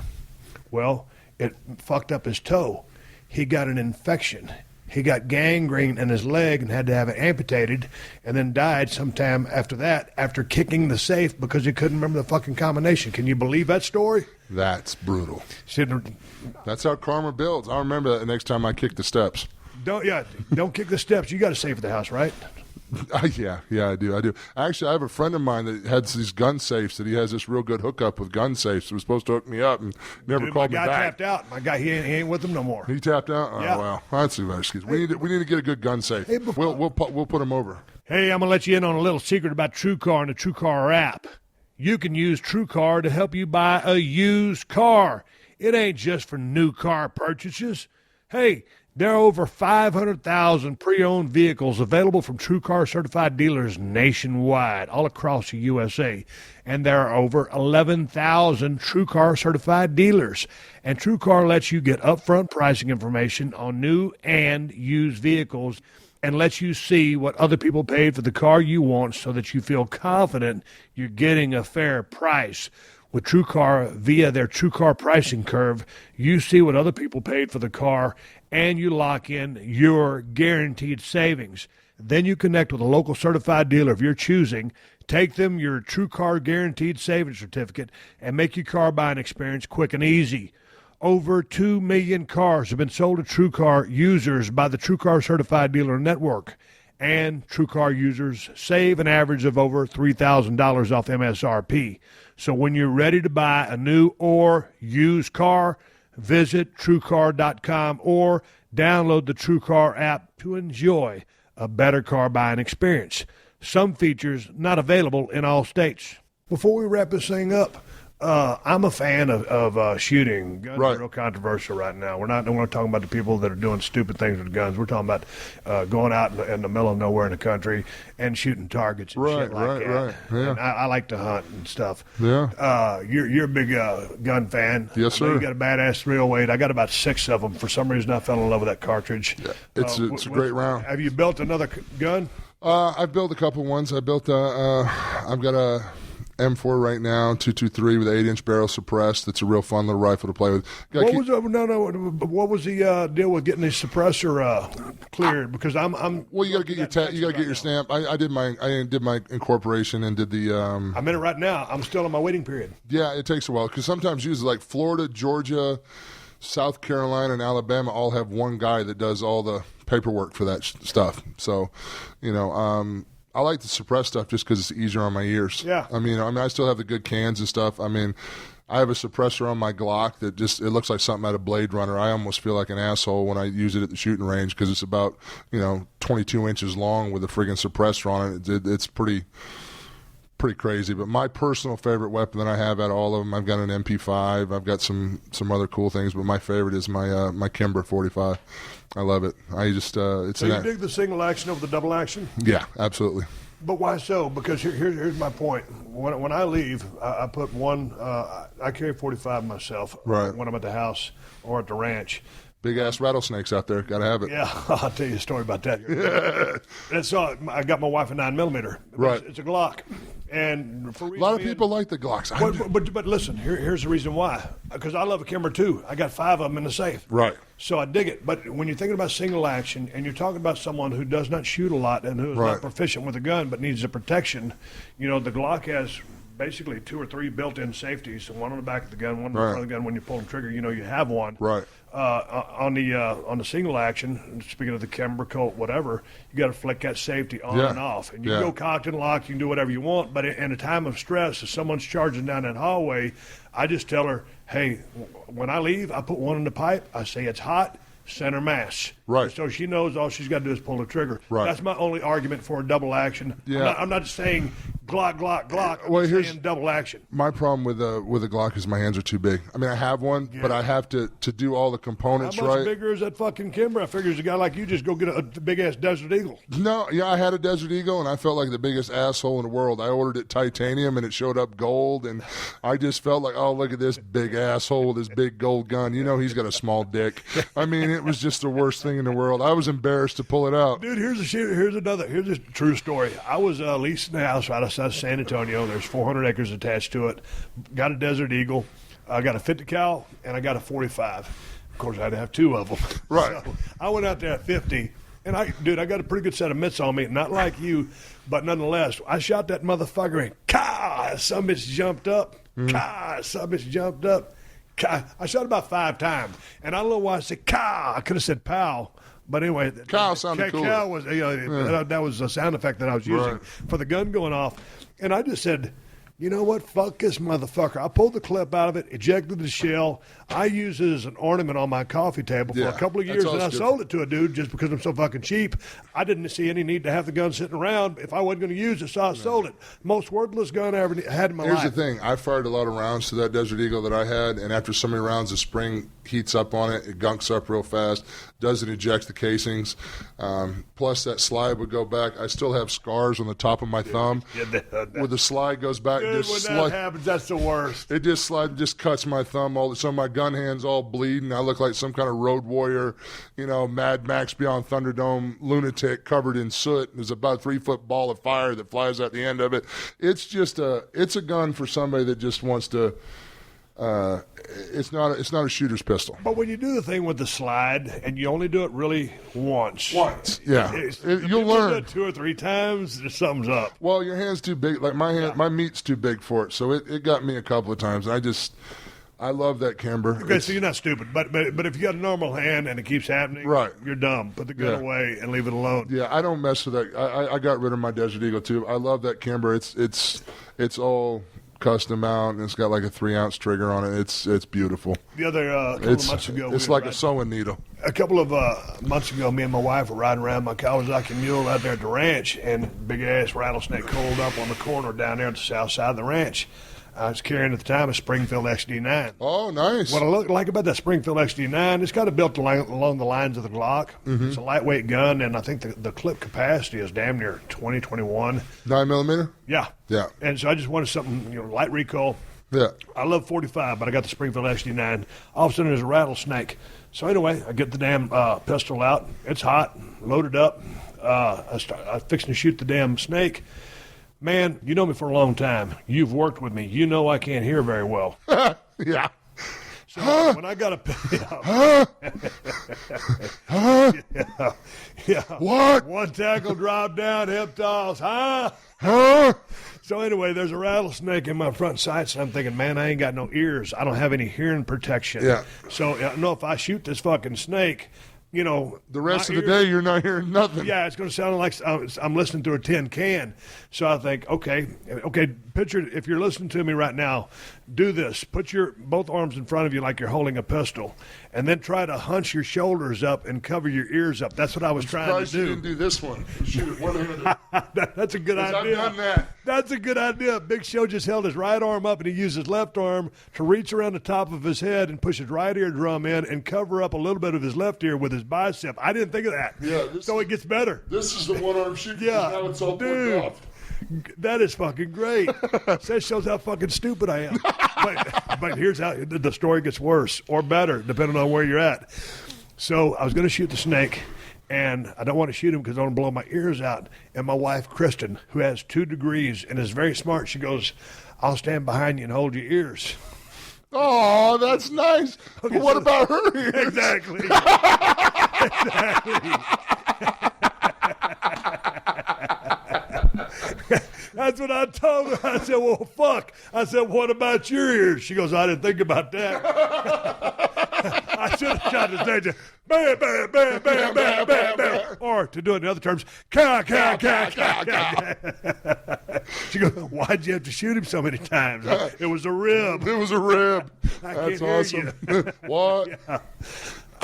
Well, it fucked up his toe. He got an infection. He got gangrene in his leg and had to have it amputated, and then died sometime after that after kicking the safe because he couldn't remember the fucking combination. Can you believe that story? That's brutal. See, that's how karma builds. I'll remember that the next time I kick the steps. Don't kick the steps. You got a safe at the house, right? Yeah, I do. Actually, I have a friend of mine that has these gun safes that he has this real good hookup with gun safes. He was supposed to hook me up and never called me back. My guy tapped out. My guy, he ain't with them no more. He tapped out? Oh, yeah. Well, that's too bad excuse. We need to get a good gun safe. Hey, we'll put him over. Hey, I'm going to let you in on a little secret about TrueCar and the TrueCar app. You can use TrueCar to help you buy a used car. It ain't just for new car purchases. Hey, There are over 500,000 pre-owned vehicles available from TrueCar certified dealers nationwide, all across the USA. And there are over 11,000 TrueCar certified dealers. And TrueCar lets you get upfront pricing information on new and used vehicles and lets you see what other people paid for the car you want so that you feel confident you're getting a fair price. With TrueCar, via their TrueCar pricing curve, you see what other people paid for the car, and you lock in your guaranteed savings. Then you connect with a local certified dealer of your choosing, take them your TrueCar guaranteed savings certificate, and make your car buying experience quick and easy. Over 2 million cars have been sold to TrueCar users by the TrueCar certified dealer network. And TrueCar users save an average of over $3,000 off MSRP. So when you're ready to buy a new or used car, visit TrueCar.com or download the TrueCar app to enjoy a better car buying experience. Some features not available in all states. Before we wrap this thing up, I'm a fan of shooting. Guns are real controversial right now. We're not talking about the people that are doing stupid things with guns. We're talking about going out in the middle of nowhere in the country and shooting targets and shit like that. Right. Yeah. And I like to hunt and stuff. Yeah. You're a big gun fan. Yes, sir. You got a badass 308. I got about 6 of them. For some reason, I fell in love with that cartridge. Yeah. It's a great round. Have you built another gun? I've built a couple ones. I've got a M4 right now, 223 with an 8-inch barrel suppressed. It's a real fun little rifle to play with. What was the deal with getting the suppressor cleared? Because I'm well, you got to get your stamp. I did my incorporation and did the. I'm in it right now. I'm still in my waiting period. Yeah, it takes a while because sometimes usually like Florida, Georgia, South Carolina, and Alabama all have one guy that does all the paperwork for that stuff. So, I like to suppress stuff just because it's easier on my ears. Yeah. I mean, I still have the good cans and stuff. I mean, I have a suppressor on my Glock that it looks like something out of Blade Runner. I almost feel like an asshole when I use it at the shooting range because it's about 22 inches long with a friggin' suppressor on it. It's pretty crazy. But my personal favorite weapon that I have out of all of them, I've got an MP5. I've got some other cool things, but my favorite is my Kimber 45. I love it. I just so you dig the single action over the double action? Yeah, absolutely. But why so? Because here's my point. When I leave, I put one. I carry 45 myself. Right. When I'm at the house or at the ranch. Big ass rattlesnakes out there. Got to have it. Yeah, I'll tell you a story about that. And so I got my wife a 9mm. Right. It's a Glock. And for a lot of people like the Glocks. But listen, here's the reason why. Because I love a Kimber too. I got 5 of them in the safe. Right. So I dig it. But when you're thinking about single action and you're talking about someone who does not shoot a lot and who is not proficient with a gun but needs the protection, the Glock has basically 2 or 3 built-in safeties, one on the back of the gun, one in the front of the gun. When you pull the trigger, you have one. Right. On the single action, speaking of the Kimber, Colt, whatever, you got to flick that safety on and off, and you can go cocked and locked. You can do whatever you want, but in a time of stress, if someone's charging down that hallway, I just tell her, hey, when I leave, I put one in the pipe. I say it's hot. Center mass. Right. So she knows all she's got to do is pull the trigger. Right. That's my only argument for a double action. Yeah. I'm not saying Glock. Well, I'm here's saying double action. My problem with a Glock is my hands are too big. I mean, I have one, but I have to do all the components right. How much bigger is that fucking Kimber? I figure as a guy like you just go get a big-ass Desert Eagle. No, yeah, I had a Desert Eagle, and I felt like the biggest asshole in the world. I ordered it titanium, and it showed up gold, and I just felt like, oh, look at this big asshole with his big gold gun. He's got a small dick. I mean, it was just the worst thing in the world. I was embarrassed to pull it out. Dude, here's a true story. I was leasing a house right outside of San Antonio. There's 400 acres attached to it. Got a Desert Eagle. I got a 50 cal, and I got a 45. Of course, I had to have 2 of them. Right. So I went out there at 50, and I got a pretty good set of mitts on me. Not like you, but nonetheless, I shot that motherfucker, and some bitch jumped up. Some bitch jumped up. I shot about 5 times, and I don't know why I said I could have said pow. But anyway, cow sounded cool. Cow was that was the sound effect that I was using for the gun going off. And I just said, you know what? Fuck this motherfucker. I pulled the clip out of it, ejected the shell. I used it as an ornament on my coffee table for a couple of years, and I sold it to a dude just because I'm so fucking cheap. I didn't see any need to have the gun sitting around if I wasn't going to use it, so I sold it. Most worthless gun I ever had in my life. Here's the thing. I fired a lot of rounds to that Desert Eagle that I had, and after so many rounds, the spring heats up on it. It gunks up real fast. Doesn't eject the casings. Plus, that slide would go back. I still have scars on the top of my thumb where the slide goes back. Dude, when that happens, that's the worst. It just cuts my thumb. So my gun hand's all bleeding. I look like some kind of road warrior, Mad Max Beyond Thunderdome lunatic covered in soot. There's about a 3-foot ball of fire that flies at the end of it. It's just it's a gun for somebody that just wants to. It's not a shooter's pistol. But when you do the thing with the slide, and you only do it really once, yeah, you'll learn. Do it 2 or 3 times, something's up. Well, your hand's too big. Like my hand, my meat's too big for it. So it got me a couple of times. I love that camber. Okay, so you're not stupid, but if you got a normal hand and it keeps happening, right, you're dumb. Put the gun away and leave it alone. Yeah, I don't mess with that. I got rid of my Desert Eagle too. I love that camber. It's all custom out, and it's got like a 3-ounce trigger on it. It's beautiful. The other couple of months ago, it's like a sewing needle. A couple of months ago, me and my wife were riding around my Kawasaki mule out there at the ranch, and big ass rattlesnake coiled up on the corner down there at the south side of the ranch. I was carrying at the time a Springfield XD9. Oh, nice. What I like about that Springfield XD9, it's kind of built along the lines of the Glock. Mm-hmm. It's a lightweight gun, and I think the clip capacity is damn near 20-21. 9mm? Yeah. Yeah. And so I just wanted something, light recoil. Yeah. I love 45, but I got the Springfield XD9. All of a sudden, there's a rattlesnake. So anyway, I get the damn pistol out. It's hot, loaded up. I'm fixing to shoot the damn snake. Man, you know me for a long time. You've worked with me. You know I can't hear very well. Yeah. So when I got yeah. What? One tackle drop down, hip toss. So anyway, there's a rattlesnake in my front sights, and I'm thinking, man, I ain't got no ears. I don't have any hearing protection. Yeah. So I know if I shoot this fucking snake, the rest of the day you're not hearing nothing. Yeah, it's going to sound like I'm listening to a tin can. So I think, okay, picture, if you're listening to me right now, do this. Put your both arms in front of you like you're holding a pistol, and then try to hunch your shoulders up and cover your ears up. That's what I was trying to do. You didn't do this one. Shoot it one-handed. That's a good idea. I've done that. That's a good idea. Big Show just held his right arm up, and he used his left arm to reach around the top of his head and push his right eardrum in and cover up a little bit of his left ear with his bicep. I didn't think of that. Yeah. So it gets better. This is the one-arm shoot. Yeah. Now it's all Dude, off. that is fucking great. That shows how fucking stupid I am. But here's how the story gets worse or better, depending on where you're at. So I was going to shoot the snake, and I don't want to shoot him because I want to blow my ears out. And my wife, Kristen, who has 2 degrees and is very smart, she goes, I'll stand behind you and hold your ears. Oh, that's nice. Okay, but what about her ears? Exactly. That's what I told her. I said, well, fuck. I said, what about your ears? She goes, I didn't think about that. I should have shot the stage. Bam, bam, bam, bam, bam, bam, bam. Or to do it in other terms, ka, ka, ka, ka, ka. She goes, why'd you have to shoot him so many times? It was a rib. It was a rib. That's awesome. What? Yeah.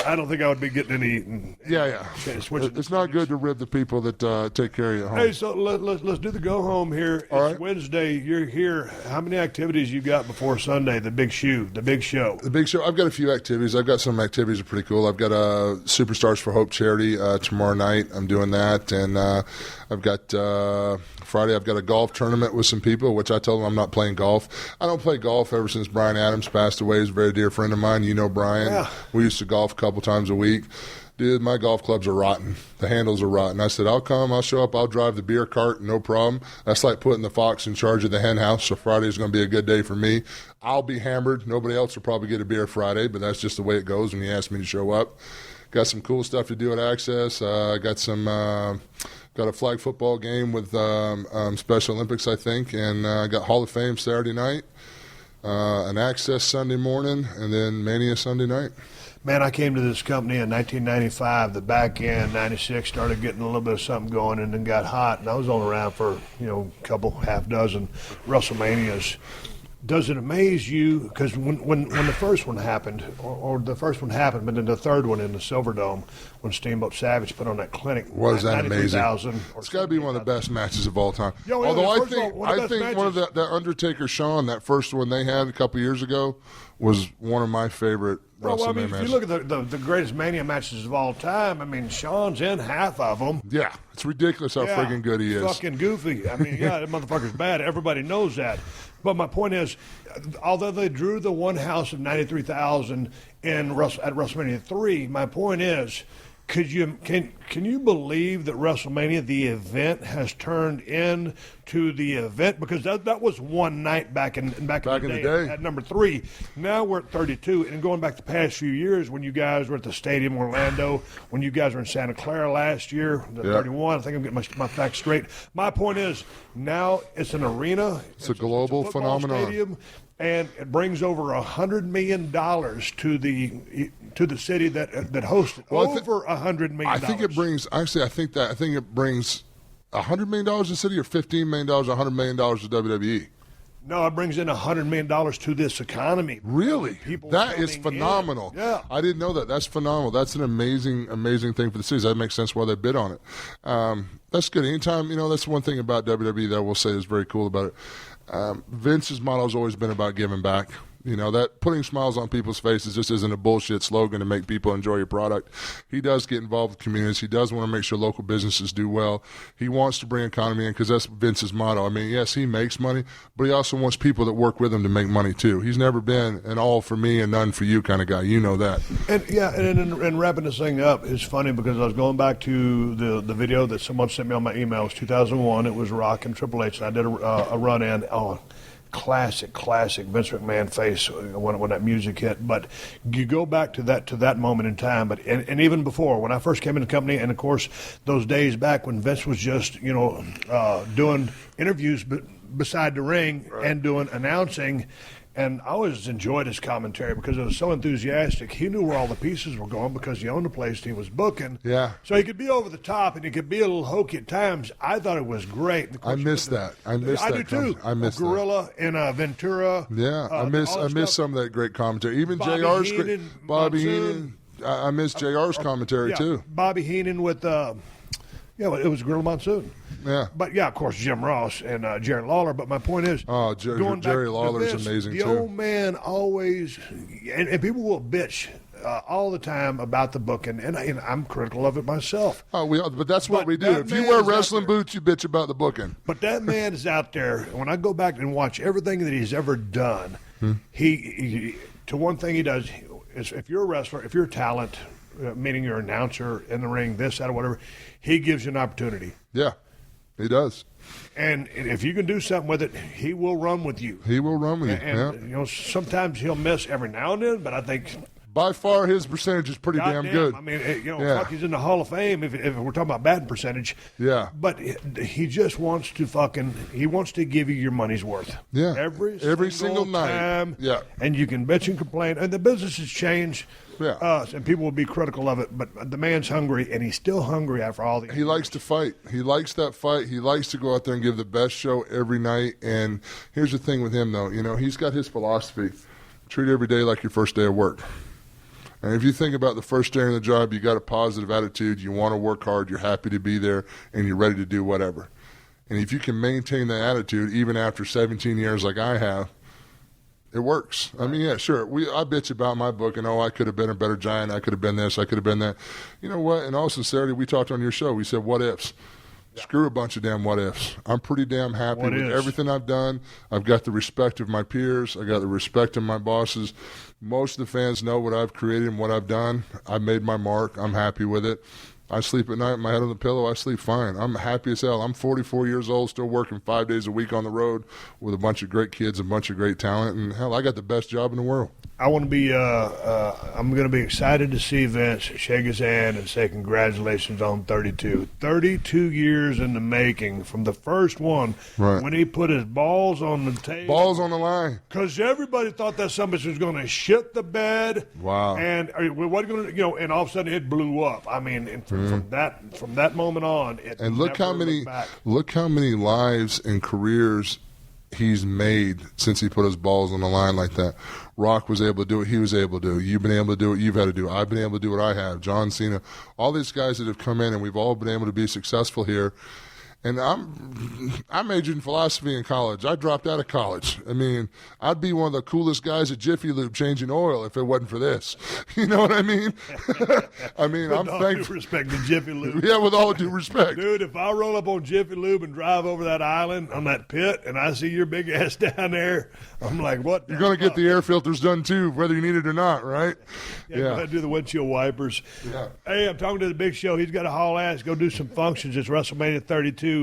I don't think I would be getting any. Yeah. It's not good to rib the people that take care of you at home. Hey, so let's do the go home here. It's right. Wednesday. You're here. How many activities you got before Sunday? The big show. The big show. I've got a few activities. I've got some activities that are pretty cool. I've got a Superstars for Hope charity tomorrow night. I'm doing that, and I've got Friday. I've got a golf tournament with some people, which I told them I'm not playing golf. I don't play golf ever since Brian Adams passed away. He's a very dear friend of mine. You know Brian. Yeah. We used to golf a couple times a week. Dude, my golf clubs are rotten. The handles are rotten. I said, I'll come, I'll show up, I'll drive the beer cart, no problem. That's like putting the fox in charge of the hen house, so Friday's going to be a good day for me. I'll be hammered. Nobody else will probably get a beer Friday, but that's just the way it goes when you ask me to show up. Got some cool stuff to do at Access. Got a flag football game with Special Olympics, I think, and got Hall of Fame Saturday night, an Access Sunday morning, and then Mania Sunday night. Man, I came to this company in 1995. The back end, 96, started getting a little bit of something going and then got hot. And I was only around for, a couple, half dozen WrestleManias. Does it amaze you? Because when the first one happened, or the first one happened, but then the third one in the Silverdome, when Steamboat Savage put on that clinic. Was that amazing? It's got to be one of the best matches of all time. Although I think one of that Undertaker Shawn, that first one they had a couple years ago, was one of my favorite WrestleMania matches. If you look at the greatest Mania matches of all time, I mean, Shawn's in half of them. Yeah, it's ridiculous how friggin' good he is. Fucking goofy. I mean, that motherfucker's bad. Everybody knows that. But my point is, although they drew the one house of 93,000 at WrestleMania 3, my point is, can you believe that WrestleMania, the event, has turned into the event? Because that was one night back in the day at number 3. Now we're at 32, and going back the past few years, when you guys were at the Stadium Orlando, when you guys were in Santa Clara last year, 31. I think I'm getting my facts straight. My point is, now it's an arena. It's a global phenomenon. Stadium, and it brings over $100 million to the city that hosted. Over $100 million. I think it brings. Actually, I think it brings $100 million to the city, or $15 million, $100 million to WWE. No, it brings in $100 million to this economy. Really? That is phenomenal. Yeah. I didn't know that. That's phenomenal. That's an amazing, amazing thing for the cities. That makes sense why they bid on it. That's good. Anytime, that's one thing about WWE that I will say is very cool about it. Vince's model has always been about giving back. That putting smiles on people's faces just isn't a bullshit slogan to make people enjoy your product. He does get involved with communities. He does want to make sure local businesses do well. He wants to bring economy in because that's Vince's motto. I mean, yes, he makes money, but he also wants people that work with him to make money too. He's never been an all for me and none for you kind of guy. You know that. And wrapping this thing up, it's funny because I was going back to the video that someone sent me on my email. It was 2001. It was Rock and Triple H, and I did a run-in on classic Vince McMahon face when that music hit. But you go back to that moment in time, but and even before, when I first came into the company, and of course those days back when Vince was just doing interviews beside the ring and doing announcing. And I always enjoyed his commentary because it was so enthusiastic. He knew where all the pieces were going because he owned the place he was booking. Yeah. So he could be over the top and he could be a little hokey at times. I thought it was great. I miss that. I do too. I miss Gorilla and Ventura. Yeah, I miss some of that great commentary. Even JR's great. Bobby Heenan. I miss JR's commentary too. Bobby Heenan with it was Gorilla Monsoon. Yeah. But, of course, Jim Ross and Jerry Lawler. But my point is, Jerry Lawler is amazing, too. The old man always, and people will bitch all the time about the booking, and I'm critical of it myself. But that's what we do. If you wear wrestling boots, you bitch about the booking. But that man is out there. When I go back and watch everything that he's ever done, he to one thing he does is if you're a wrestler, if you're a talent, meaning you're an announcer in the ring, this, that, or whatever, he gives you an opportunity. Yeah. He does. And if you can do something with it, he will run with you. He will run with you. And sometimes he'll miss every now and then, but I think by far his percentage is pretty damn good. I mean, he's in the Hall of Fame if we're talking about batting percentage. Yeah. But he just wants to give you your money's worth. Yeah. Every single time. Night. Yeah. And you can bitch and complain. And the business has changed. Yeah. And people will be critical of it, but the man's hungry, and he's still hungry after all the years. He likes to fight. He likes that fight. He likes to go out there and give the best show every night. And here's the thing with him, though. He's got his philosophy. Treat every day like your first day of work. And if you think about the first day on the job, you got a positive attitude, you want to work hard, you're happy to be there, and you're ready to do whatever. And if you can maintain that attitude even after 17 years like I have, it works. I mean, yeah, sure. I bitch about my book and, I could have been a better giant. I could have been this. I could have been that. You know what? In all sincerity, we talked on your show. We said, what ifs? Yeah. Screw a bunch of damn what ifs. I'm pretty damn happy with everything I've done. I've got the respect of my peers. I got the respect of my bosses. Most of the fans know what I've created and what I've done. I've made my mark. I'm happy with it. I sleep at night, my head on the pillow, I sleep fine. I'm happy as hell. I'm 44 years old, still working 5 days a week on the road with a bunch of great kids, a bunch of great talent, and hell, I got the best job in the world. I want to be, I'm going to be excited to see Vince shake his hand and say congratulations on 32. 32 years in the making from the first one when he put his balls on the table. Balls on the line. Because everybody thought that somebody was going to shit the bed. Wow. And what are you going to, and all of a sudden it blew up. I mean, and from that moment on, it and look how many lives and careers he's made since he put his balls on the line like that. Rock was able to do what he was able to do. You've been able to do what you've had to do. I've been able to do what I have. John Cena, all these guys that have come in, and we've all been able to be successful here. And I majored in philosophy in college. I dropped out of college. I mean, I'd be one of the coolest guys at Jiffy Lube changing oil if it wasn't for this. You know what I mean? I mean, I'm thankful. With all due respect to Jiffy Lube. Yeah, with all due respect. Dude, if I roll up on Jiffy Lube and drive over that island on that pit and I see your big ass down there, I'm like, what? You're going to get the air filters done too, whether you need it or not, right? Yeah. Go ahead and do the windshield wipers. Yeah. Hey, I'm talking to the Big Show. He's got to haul ass, go do some functions. It's WrestleMania 32.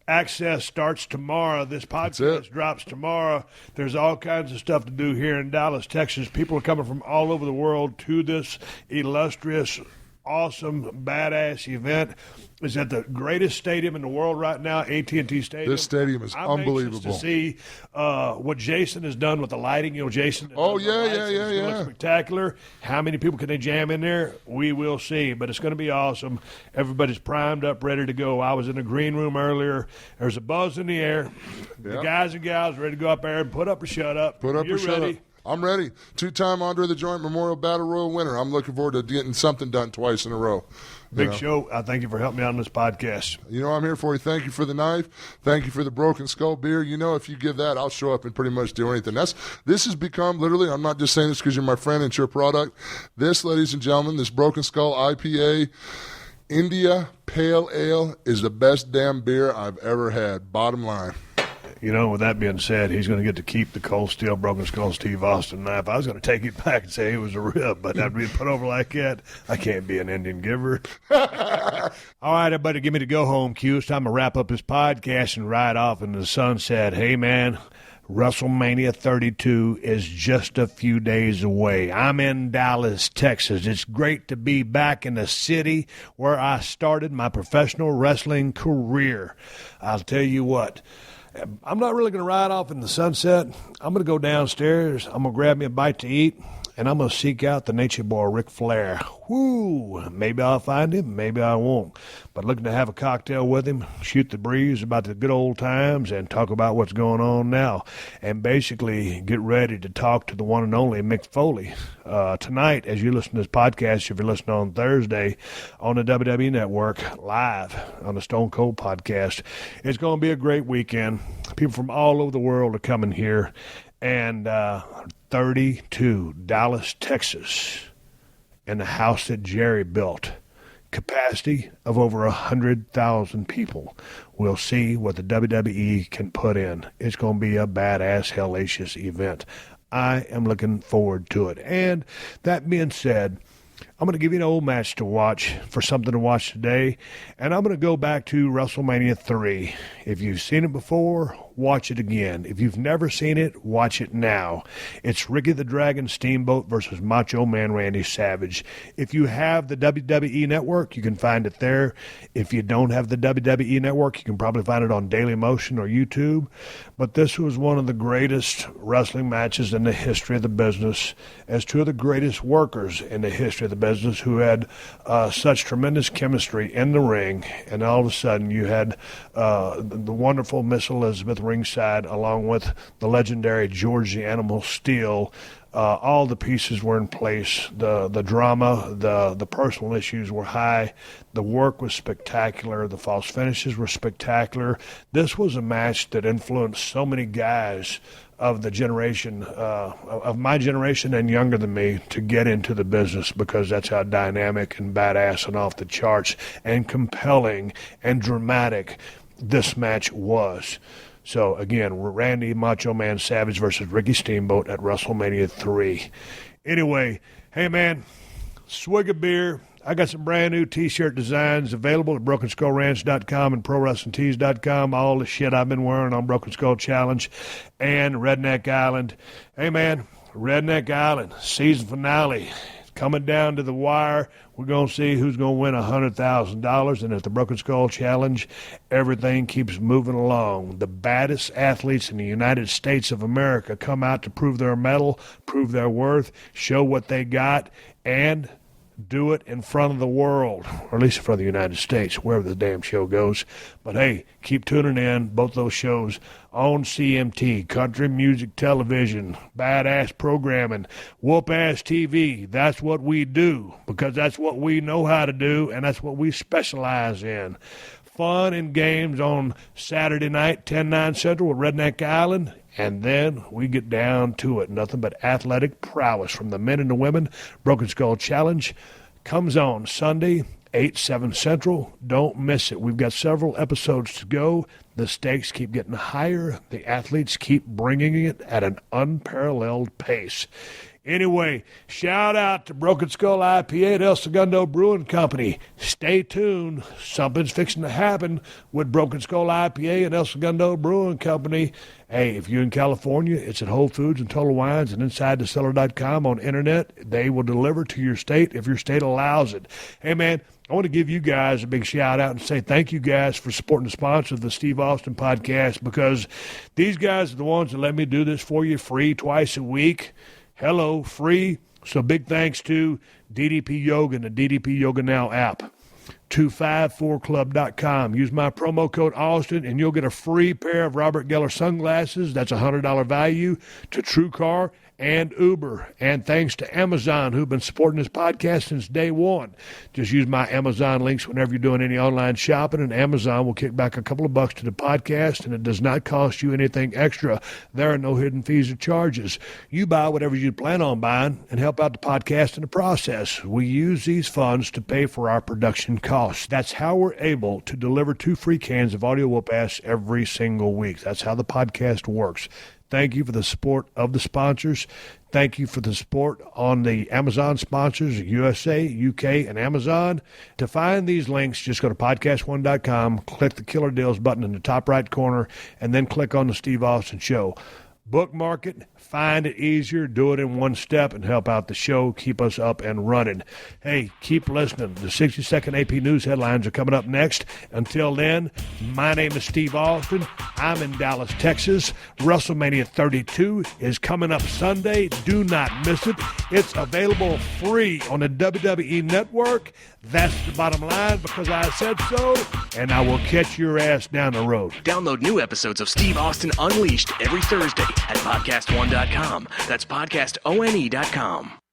Access starts tomorrow. This podcast drops tomorrow. There's all kinds of stuff to do here in Dallas, Texas. People are coming from all over the world to this illustrious, awesome, badass event. It's at the greatest stadium in the world right now, AT&T Stadium. This stadium is unbelievable. I'm anxious to see what Jason has done with the lighting. You know, Jason. Yeah. Spectacular. How many people can they jam in there? We will see, but it's going to be awesome. Everybody's primed up, ready to go. I was in the green room earlier. There's a buzz in the air. The guys and gals ready to go up there and put up or shut up. Put up or shut up. I'm ready. 2-time Andre the Giant Memorial Battle Royal winner. I'm looking forward to getting something done twice in a row. Big Show, I thank you for helping me out on this podcast. You know I'm here for you. Thank you for the knife. Thank you for the Broken Skull beer. You know if you give that, I'll show up and pretty much do anything. This has become literally, I'm not just saying this because you're my friend and it's your product. This, ladies and gentlemen, this Broken Skull IPA India Pale Ale is the best damn beer I've ever had. Bottom line. You know, with that being said, he's going to get to keep the Cold Steel Broken Skull Steve Austin knife. I was going to take it back and say it was a rib, but after being put over like that, I can't be an Indian giver. All right, everybody, give me the go-home cue. It's time to wrap up this podcast and ride off into the sunset. Hey, man, WrestleMania 32 is just a few days away. I'm in Dallas, Texas. It's great to be back in the city where I started my professional wrestling career. I'll tell you what. I'm not really going to ride off in the sunset. I'm going to go downstairs. I'm going to grab me a bite to eat, and I'm going to seek out the Nature Boy, Ric Flair. Whoo! Maybe I'll find him, maybe I won't. But looking to have a cocktail with him, shoot the breeze about the good old times, and talk about what's going on now. And basically get ready to talk to the one and only Mick Foley. Tonight, as you listen to this podcast, if you're listening on Thursday on the WWE Network, live on the Stone Cold podcast, it's going to be a great weekend. People from all over the world are coming here. And 32, Dallas, Texas, in the house that Jerry built. Capacity of over 100,000 people. We'll see what the WWE can put in. It's going to be a badass, hellacious event. I am looking forward to it. And that being said, I'm going to give you an old match to watch for something to watch today, and I'm going to go back to WrestleMania 3. If you've seen it before, watch it again. If you've never seen it, watch it now. It's Ricky the Dragon Steamboat versus Macho Man Randy Savage. If you have the WWE Network, you can find it there. If you don't have the WWE Network, you can probably find it on Daily Motion or YouTube. But this was one of the greatest wrestling matches in the history of the business, as two of the greatest workers in the history of the business who had such tremendous chemistry in the ring. And all of a sudden you had the wonderful Miss Elizabeth ringside along with the legendary George the Animal Steele. All the pieces were in place. The drama, the personal issues were high. The work was spectacular. The false finishes were spectacular. This was a match that influenced so many guys of the generation, of my generation and younger than me, to get into the business, because that's how dynamic and badass and off the charts and compelling and dramatic this match was. So, again, Randy Macho Man Savage versus Ricky Steamboat at WrestleMania 3. Anyway, hey, man, swig of beer. I got some brand new T-shirt designs available at BrokenSkullRanch.com and ProWrestlingTees.com. All the shit I've been wearing on Broken Skull Challenge and Redneck Island. Hey, man, Redneck Island, season finale. Coming down to the wire, we're going to see who's going to win $100,000. And at the Broken Skull Challenge, everything keeps moving along. The baddest athletes in the United States of America come out to prove their mettle, prove their worth, show what they got, and do it in front of the world, or at least in front of the United States, wherever the damn show goes. But hey, keep tuning in. Both those shows on CMT, Country Music Television, badass programming, whoop-ass TV. That's what we do, because that's what we know how to do, and that's what we specialize in. Fun and games on Saturday night, 10-9 Central with Redneck Island. And then we get down to it. Nothing but athletic prowess from the men and the women. Broken Skull Challenge comes on Sunday, 8-7 Central. Don't miss it. We've got several episodes to go. The stakes keep getting higher. The athletes keep bringing it at an unparalleled pace. Anyway, shout out to Broken Skull IPA at El Segundo Brewing Company. Stay tuned. Something's fixing to happen with Broken Skull IPA and El Segundo Brewing Company. Hey, if you're in California, it's at Whole Foods and Total Wines and InsideTheCellar.com on internet. They will deliver to your state if your state allows it. Hey, man, I want to give you guys a big shout out and say thank you guys for supporting the sponsor of the Steve Austin podcast, because these guys are the ones that let me do this for you free twice a week. Hello, free. So big thanks to DDP Yoga and the DDP Yoga Now app. 254club.com. Use my promo code Austin and you'll get a free pair of Robert Geller sunglasses. That's a $100 value to TrueCar and Uber. And thanks to Amazon, who've been supporting this podcast since day one. Just use my Amazon links whenever you're doing any online shopping, and Amazon will kick back a couple of bucks to the podcast, and it does not cost you anything extra. There are no hidden fees or charges. You buy whatever you plan on buying and help out the podcast in the process. We use these funds to pay for our production costs. That's how we're able to deliver 2 free cans of audio whoop-ass every single week. That's how the podcast works. Thank you for the support of the sponsors. Thank you for the support on the Amazon sponsors, USA, UK, and Amazon. To find these links, just go to PodcastOne.com, click the Killer Deals button in the top right corner, and then click on the Steve Austin Show. Bookmark it, find it easier, do it in one step, and help out the show, keep us up and running. Hey, keep listening. The 60-second AP News headlines are coming up next. Until then, my name is Steve Austin. I'm in Dallas, Texas. Wrestlemania 32 is coming up Sunday. Do not miss it. It's available free on the WWE Network. That's the bottom line, because I said so, and I will catch your ass down the road. Download new episodes of Steve Austin Unleashed every Thursday at PodcastOne.com. That's PodcastOne.com.